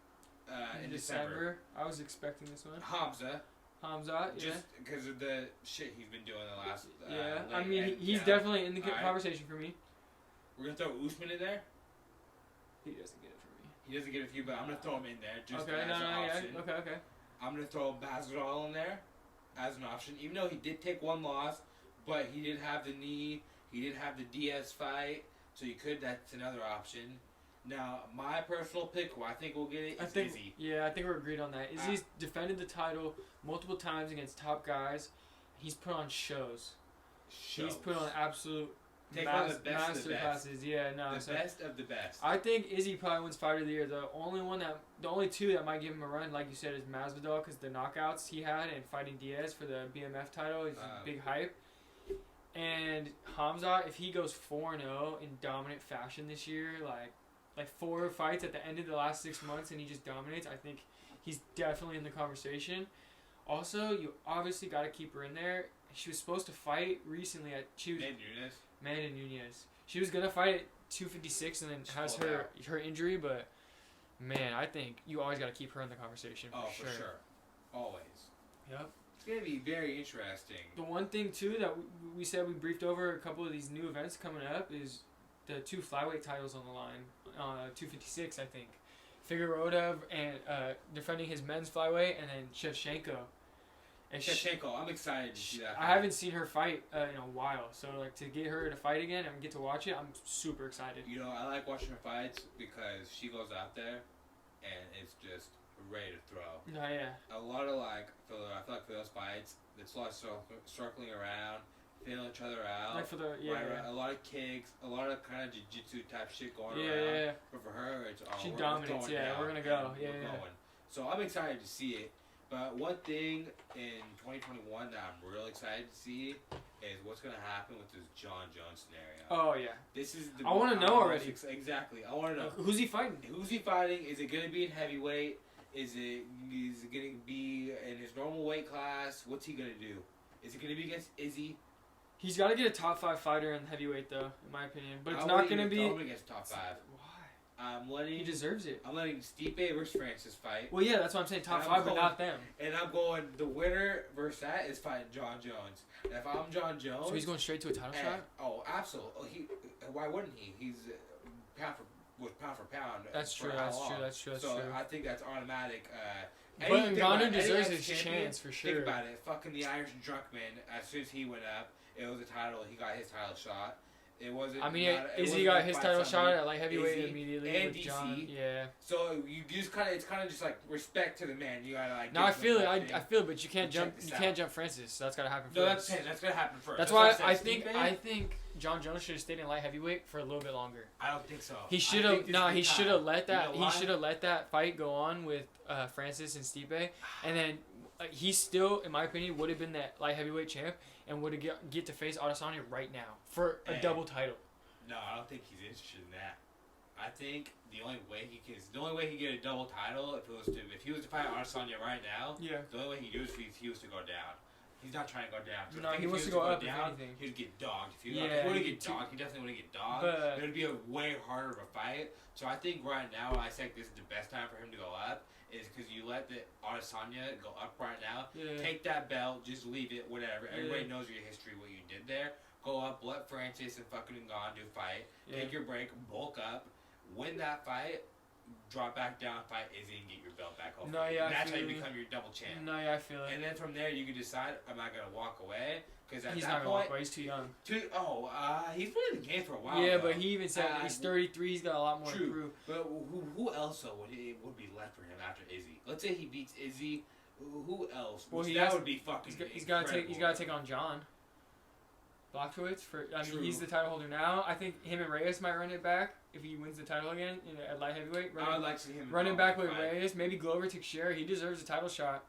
in December. I was expecting this one. Hamza. Hamza, yeah. Just because of the shit he's been doing the last... yeah, I mean, he's definitely in the conversation for me. We're going to throw Usman in there. He doesn't get it for me. He doesn't get it for you, but I'm going to throw him in there just okay, as an option. Yeah. Okay. I'm going to throw Masvidal in there as an option, even though he did take one loss, but he did have the knee, he did have the Diaz fight, so that's another option. Now, my personal pick, who I think will get it, is Izzy. Yeah, I think we're agreed on that. Izzy's defended the title multiple times against top guys. He's put on shows. He's put on absolute master classes. Yeah, no. The best of the best. I think Izzy probably wins Fighter of the Year. The only two that might give him a run, like you said, is Masvidal because the knockouts he had and fighting Diaz for the BMF title is big hype. And Hamza, if he goes 4-0 in dominant fashion this year, like 4 fights at the end of the last 6 months and he just dominates, I think he's definitely in the conversation. Also, you obviously got to keep her in there. She was supposed to fight recently at Amanda Nunes. She was going to fight at 256 and then has her injury, but man, I think you always got to keep her in the conversation for sure. For sure. Always. Yep. It's going to be very interesting. The one thing, too, that we said we briefed over a couple of these new events coming up is the 2 flyweight titles on the line. 256, I think. Figueroa and defending his men's flyweight, and then Shevchenko. And Shevchenko, I'm excited to see that fight. I haven't seen her fight in a while, so like to get her to fight again and get to watch it, I'm super excited. You know, I like watching her fights because she goes out there and it's just ready to throw. No, yeah. A lot of I feel like for those fights, it's a lot of circling around, feeling each other out. Like for a lot of kicks, a lot of kind of jiu-jitsu type shit going around. Yeah. But for her, it's she dominates. Yeah, we're gonna go. Yeah. So I'm excited to see it. But one thing in 2021 that I'm real excited to see is what's going to happen with this John Jones scenario. Oh, yeah. This is I want to know already. Exactly. I want to know. Who's he fighting? Who's he fighting? Is it going to be in heavyweight? Is it going to be in his normal weight class? What's he going to do? Is it going to be against Izzy? He's got to get a top 5 fighter in heavyweight, though, in my opinion. But it's not going to be... against top 5. He deserves it. I'm letting Stipe versus Francis fight. Well, yeah, that's what I'm saying. Top 5, but not them. And I'm going, the winner versus that is fighting John Jones. And if I'm John Jones... So he's going straight to a title shot? Oh, absolutely. Why wouldn't he? He's pound for pound. That's true. So I think that's automatic. But Ngannou deserves his chance for sure. Think about it. Fucking the Irish Drunkman, as soon as he went up, it was a title. He got his title shot. It wasn't. I mean, Izzy got his title shot at light heavyweight immediately with DC. John. Yeah. So you just kind of, it's kind of just like respect to the man. You gotta like. No, I feel it. I feel it, but you can't jump. You can't jump Francis. So that's gotta happen first. No, that's gonna happen first. That's why I think John Jones should have stayed in light heavyweight for a little bit longer. I don't think so. He should have. No, he should have let that. He should have let that fight go on with Francis and Stipe, and then he still, in my opinion, would have been that light heavyweight champ and would have get to face Adesanya right now for a double title. No, I don't think he's interested in that. I think the only way he can get a double title if he was to fight Adesanya right now. Yeah. The only way he could do is if he was to go down. He's not trying to go down. So no, he wants to go up. Down, if anything, he would get dogged. If he would get dogged, he definitely would get dogged. It would be a way harder of a fight. So I think right now, I think this is the best time for him to go up. Is because you let the Adesanya go up right now. Yeah. Take that belt, just leave it, whatever. Everybody knows your history, what you did there. Go up, let Francis and fucking Ngannou fight. Yeah. Take your break, bulk up, win that fight, drop back down, fight Izzy, and get your belt back home. No, yeah, that's how you become your double champ. No, yeah, I feel it. And then from there, you can decide, am I going to walk away? Because he's not going to walk away. He's too young. He's been in the game for a while. Yeah, but he even said he's 33. He's got a lot more to prove. But who else though would be left for him after Izzy? Let's say he beats Izzy. Who else? Well, that would be fucking. He's got to take on John Blachowicz he's the title holder now. I think him and Reyes might run it back if he wins the title again at light heavyweight. I would like to see him running back with Reyes. Maybe Glover Teixeira. He deserves a title shot.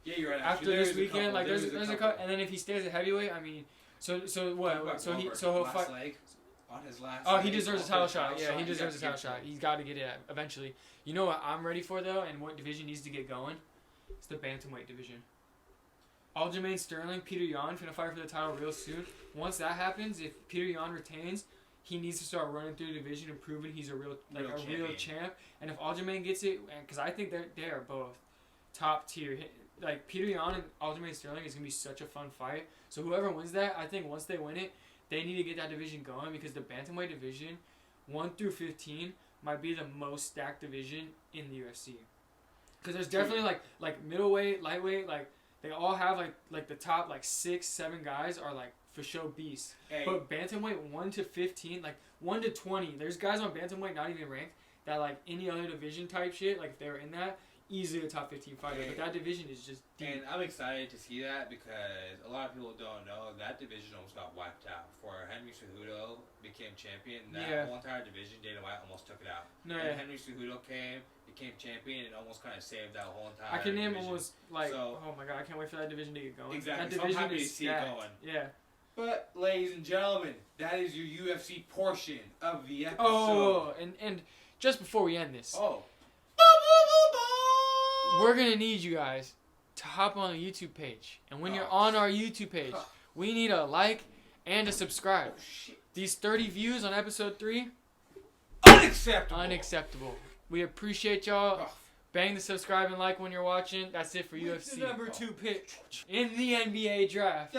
Yeah, you're right. After this weekend, there's a cut, and then if he stays at heavyweight, I mean, so what? So he'll fight. On his last. Oh, he deserves a title shot. Yeah, he deserves a title shot. He's got to get it eventually. You know what I'm ready for though, and what division needs to get going? It's the bantamweight division. Aljamain Sterling, Peter Yan finna fight for the title real soon. Once that happens, if Peter Yan retains, he needs to start running through the division and proving he's a real champ. And if Aljamain gets it, because I think they are both top tier. Like Peter Yan and Aljamain Sterling is gonna be such a fun fight. So whoever wins that, I think once they win it, they need to get that division going because the bantamweight division, 1 through 15, might be the most stacked division in the UFC. Because there's definitely like middleweight, lightweight, like they all have like the top like 6, 7 guys are like for show beasts. Hey. But bantamweight 1 to 15, like 1 to 20, there's guys on bantamweight not even ranked that like any other division type shit, like if they were in that, easily a top 15 fighter. Hey. But that division is just deep. And I'm excited to see that because a lot of people don't know that division almost got wiped out. Before Henry Cejudo became champion, that whole entire division, Dana White almost took it out. Henry Cejudo became champion, and almost kind of saved that whole entire I can name division. almost oh my god, I can't wait for that division to get going. Exactly. That division so I'm happy is to see it going. Yeah. But, ladies and gentlemen, that is your UFC portion of the episode. Oh, and just before we end this. Oh. We're going to need you guys to hop on the YouTube page. And when you're on our YouTube page, we need a like and a subscribe. Oh, shit. These 30 views on episode 3. Unacceptable. We appreciate y'all. Bang the subscribe and like when you're watching. That's it for UFC. The number 2 pick in the NBA draft.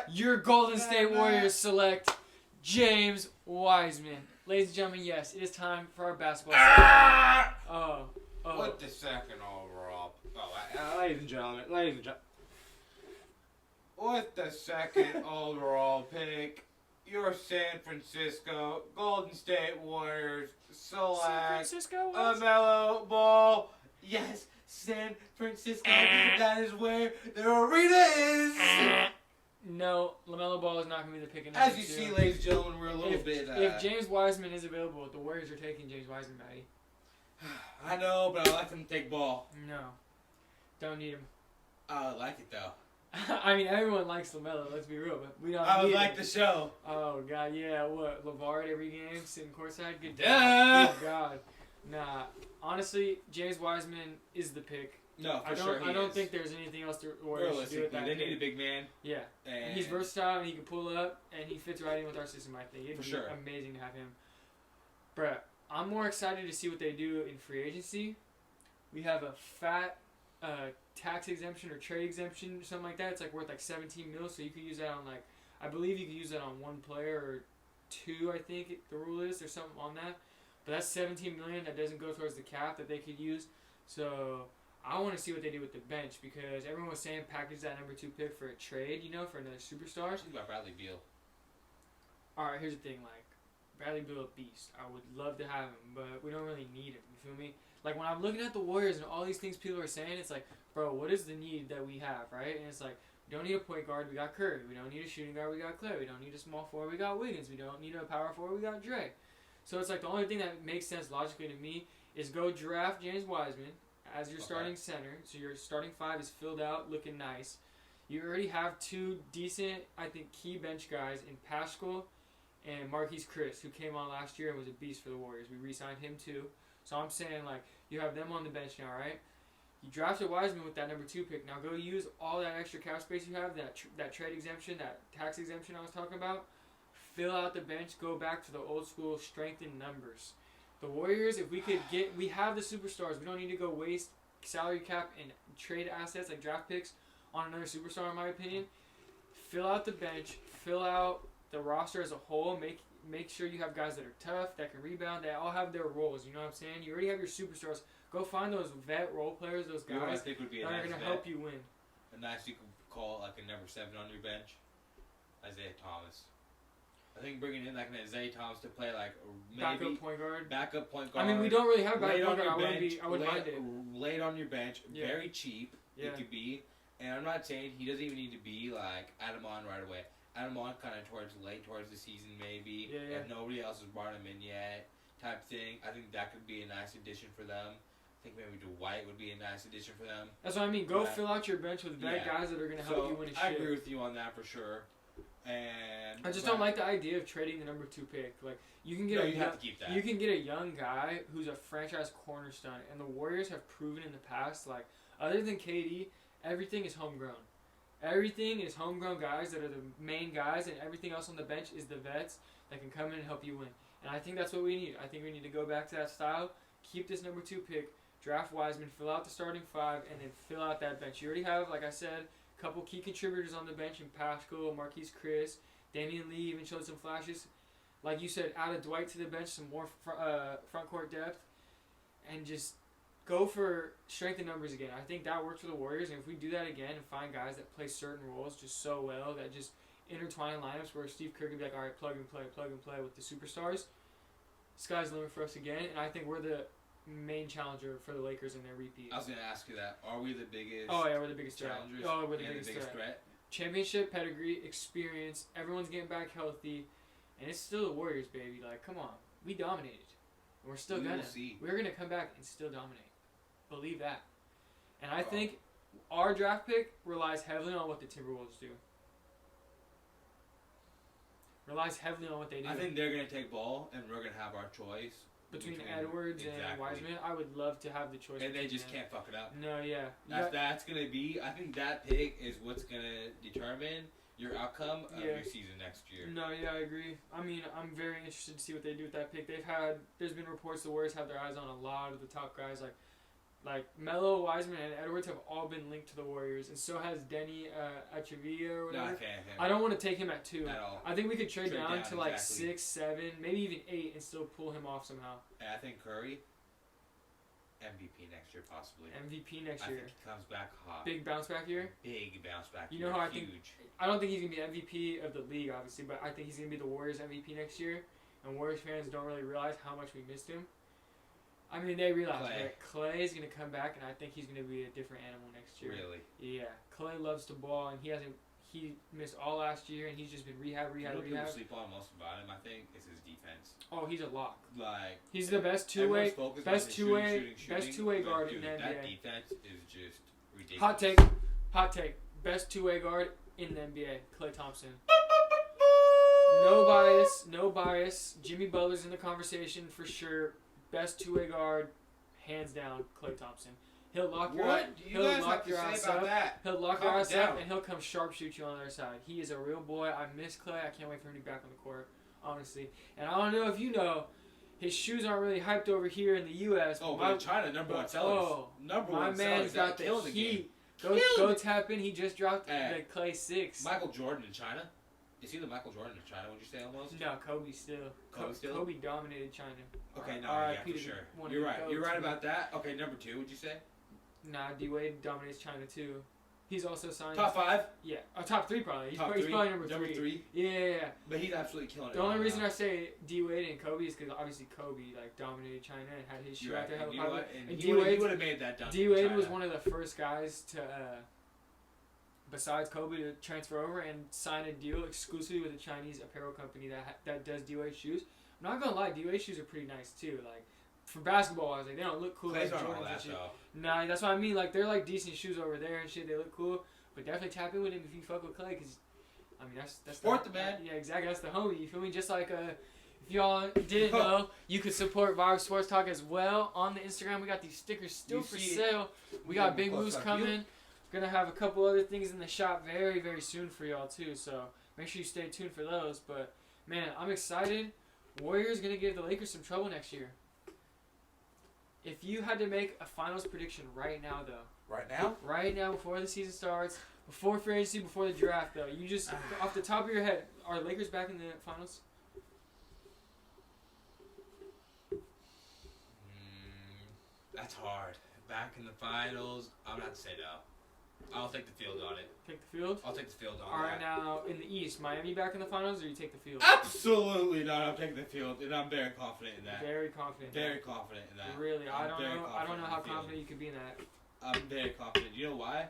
Your Golden State Warriors select James Wiseman. Ladies and gentlemen, yes, it is time for our basketball segment. What the second overall? Ladies and gentlemen. With the second overall pick, your San Francisco Golden State Warriors select LaMelo Ball. Yes, San Francisco. That is where their arena is. No, LaMelo Ball is not going to be the pick in As you see, ladies and gentlemen, we're a little bit... if James Wiseman is available, the Warriors are taking James Wiseman, Matty. I know, but I like them to take Ball. No. Don't need him. I like it, though. I mean, everyone likes LaMelo, let's be real, but we don't I would need like him. the show. Oh, God, yeah, what? LeVar every game, sitting courtside? Good God. Nah, honestly, James Wiseman is the pick. No, for sure I don't think there's anything else the Warriors should do with that they pick. need a big man. Yeah. And he's versatile, and he can pull up, and he fits right in with our system, I think. It'd be amazing to have him. Bruh, I'm more excited to see what they do in free agency. We have a fat tax exemption or trade exemption or something like that. It's like worth like 17 mil, so you could use that on like, I believe you could use that on 1 player or 2, I think the rule is. There's something on that. But that's 17 million that doesn't go towards the cap that they could use. So I want to see what they do with the bench because everyone was saying package that number 2 pick for a trade, for another superstar. Think about Bradley Beal. Alright, here's the thing, like, Bradley Beal a beast. I would love to have him, but we don't really need him, you feel me? Like, when I'm looking at the Warriors and all these things people are saying, it's like, bro, what is the need that we have, right? And it's like, we don't need a point guard, we got Curry. We don't need a shooting guard, we got Clay. We don't need a small forward, we got Wiggins. We don't need a power forward, we got Dre. So it's like the only thing that makes sense logically to me is go draft James Wiseman as your starting center. So your starting 5 is filled out, looking nice. You already have 2 decent, I think, key bench guys in Pascal and Marquise Chris, who came on last year and was a beast for the Warriors. We re-signed him too. So I'm saying, like, you have them on the bench now, right? You drafted Wiseman with that number 2 pick. Now go use all that extra cap space you have, that trade exemption, that tax exemption I was talking about. Fill out the bench, go back to the old school strength in numbers. The Warriors, if we could we have the superstars. We don't need to go waste salary cap and trade assets like draft picks on another superstar, in my opinion. Fill out the bench, fill out the roster as a whole, make sure you have guys that are tough, that can rebound, that all have their roles, you know what I'm saying? You already have your superstars. Go find those vet role players, those guys that are going to help you win. A nice you could call like a number 7 on your bench. Isaiah Thomas. I think bringing in like an Isaiah Thomas to play like maybe backup point guard. I mean, we don't really have backup point guard. I wouldn't mind it. Laid on your bench, very cheap. It could be, and I'm not saying he doesn't even need to be like add him on right away. Add him on kind of towards the season maybe. If nobody else has brought him in yet, type thing. I think that could be a nice addition for them. I think maybe Dwight would be a nice addition for them. That's what I mean. Go fill out your bench with vet guys that are going to help you win a shit. I agree with you on that for sure. And I just don't like the idea of trading the number 2 pick. Like you can get you can get a young guy who's a franchise cornerstone, and the Warriors have proven in the past, like other than KD, everything is homegrown. Everything is homegrown guys that are the main guys, and everything else on the bench is the vets that can come in and help you win. And I think that's what we need. I think we need to go back to that style, keep this number 2 pick, draft Wiseman, fill out the starting 5, and then fill out that bench. You already have, like I said, a couple key contributors on the bench in Pascal, Marquise Chris, Damian Lee even showed some flashes. Like you said, add Dwight to the bench, some more front court depth, and just go for strength in numbers again. I think that worked for the Warriors, and if we do that again and find guys that play certain roles just so well, that just intertwine lineups where Steve Kerr can be like, all right, plug and play with the superstars, sky's the limit for us again, and I think we're the main challenger for the Lakers in their repeat. I was going to ask you that. Are we the biggest Oh, yeah, we're the biggest challengers? Oh, we're the and biggest, the biggest threat? Championship pedigree, experience, everyone's getting back healthy, and it's still the Warriors, baby. Like, come on. We dominated. And we're still gonna. We're going to come back and still dominate. Believe that. And I think our draft pick relies heavily on what the Timberwolves do. Relies heavily on what they do. I think they're going to take Ball, and we're going to have our choice. Between Edwards and Wiseman, I would love to have the choice. And they just can't fuck it up. No, yeah. That's going to be, I think that pick is what's going to determine your outcome of your season next year. No, yeah, I agree. I mean, I'm very interested to see what they do with that pick. There's been reports the Warriors have their eyes on a lot of the top guys, like Melo, Wiseman, and Edwards have all been linked to the Warriors, and so has Denny Achivia or whatever. Not a fan of him. I don't want to take him at 2. At all. I think we could trade down to like 6, 7, maybe even 8, and still pull him off somehow. And I think Curry, MVP next year possibly. MVP next year. I think he comes back hot. Big bounce back year? Big bounce back year. You know how Huge. I don't think he's going to be MVP of the league, obviously, but I think he's going to be the Warriors MVP next year, and Warriors fans don't really realize how much we missed him. I mean, they realize that Clay is going to come back, and I think he's going to be a different animal next year. Really? Yeah. Clay loves to ball, and he missed all last year, and he's just been rehab. People sleep on most about him, I think, is his defense. Oh, he's a lock. Like, he's the best two-way guard in the NBA. That defense is just ridiculous. Hot take. Best two-way guard in the NBA. Klay Thompson. No bias. Jimmy Butler's in the conversation for sure. Best two-way guard, hands down, Klay Thompson. He'll lock your ass up. He'll lock your ass up, and he'll come sharpshoot you on the other side. He is a real boy. I miss Klay. I can't wait for him to be back on the court, honestly. And I don't know if you know, his shoes aren't really hyped over here in the U.S. Oh, but in China, number one sellers. My man's got the heat. Go tap in. He just dropped the Klay 6. Michael Jordan in China. Is he the Michael Jordan of China, would you say almost? No, Kobe still. Kobe dominated China. Okay, for sure. You're right. You're right about that. Okay, number 2, would you say? Nah, D-Wade dominates China too. He's also signed... Top 5? Yeah. Top 3 probably. He's probably number 3. Number 3? Yeah. But he's absolutely killing it. The only reason I say D-Wade and Kobe is because obviously Kobe dominated China and had his shoe out there. And D-Wade would have made that dunk. D-Wade was one of the first guys to... besides Kobe, to transfer over and sign a deal exclusively with a Chinese apparel company that does D-Wade shoes. I'm not gonna lie, D-Wade shoes are pretty nice too. Like for basketball, I was like, they don't look cool like Jordan's and shit. Nah, that's what I mean. Like they're like decent shoes over there and shit. They look cool, but definitely tap in with him if you fuck with Klay, because I mean that's support the man. Yeah, exactly. That's the homie. You feel me? Just like if y'all didn't know, you could support VibezSportsTalk as well on the Instagram. We got these stickers still for sale. We got big moves coming. Gonna have a couple other things in the shop very, very soon for y'all too, so make sure you stay tuned for those. But man, I'm excited. Warriors gonna give the Lakers some trouble next year. If you had to make a finals prediction right now, though. Right now, before the season starts, before free agency, before the draft, though, you just off the top of your head, are Lakers back in the finals? That's hard. Back in the finals, I'm not to say no. I'll take the field on it. Take the field? I'll take the field on it. All right, now, in the East, Miami back in the finals, or you take the field? Absolutely not. I'm taking the field, and I'm very confident in that. Very confident. Very confident in that. Really? I don't know how confident you could be in that. I'm very confident. You know why?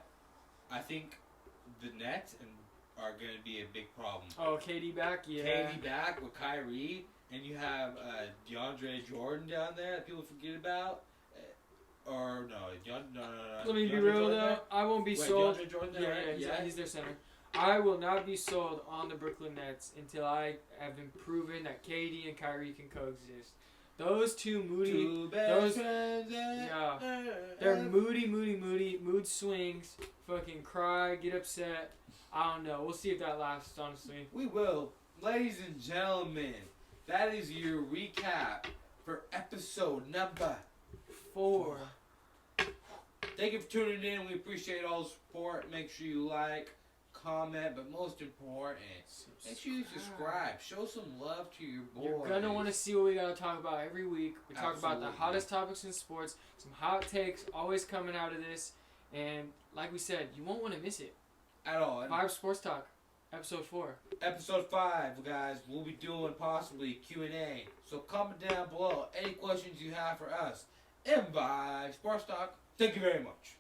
I think the Nets are going to be a big problem. Oh, KD back? Yeah. KD back with Kyrie, and you have DeAndre Jordan down there that people forget about. Or no. Let me be real though. I won't be sold. DeAndre Jordan there, yeah, he's their center. I will not be sold on the Brooklyn Nets until I have been proven that KD and Kyrie can coexist. Those two moody, they're mood swings. Fucking cry, get upset. I don't know. We'll see if that lasts, honestly. We will. Ladies and gentlemen, that is your recap for episode number 4. Thank you for tuning in. We appreciate all the support. Make sure you like, comment, but most important, make sure you subscribe. Show some love to your boys. You're going to want to see what we got to talk about every week. We talk about the hottest topics in sports, some hot takes always coming out of this. And like we said, you won't want to miss it. At all. Vibe Sports Talk, episode 4. Episode 5, guys. We'll be doing possibly Q&A. So comment down below any questions you have for us in Vibe Sports Talk. Thank you very much.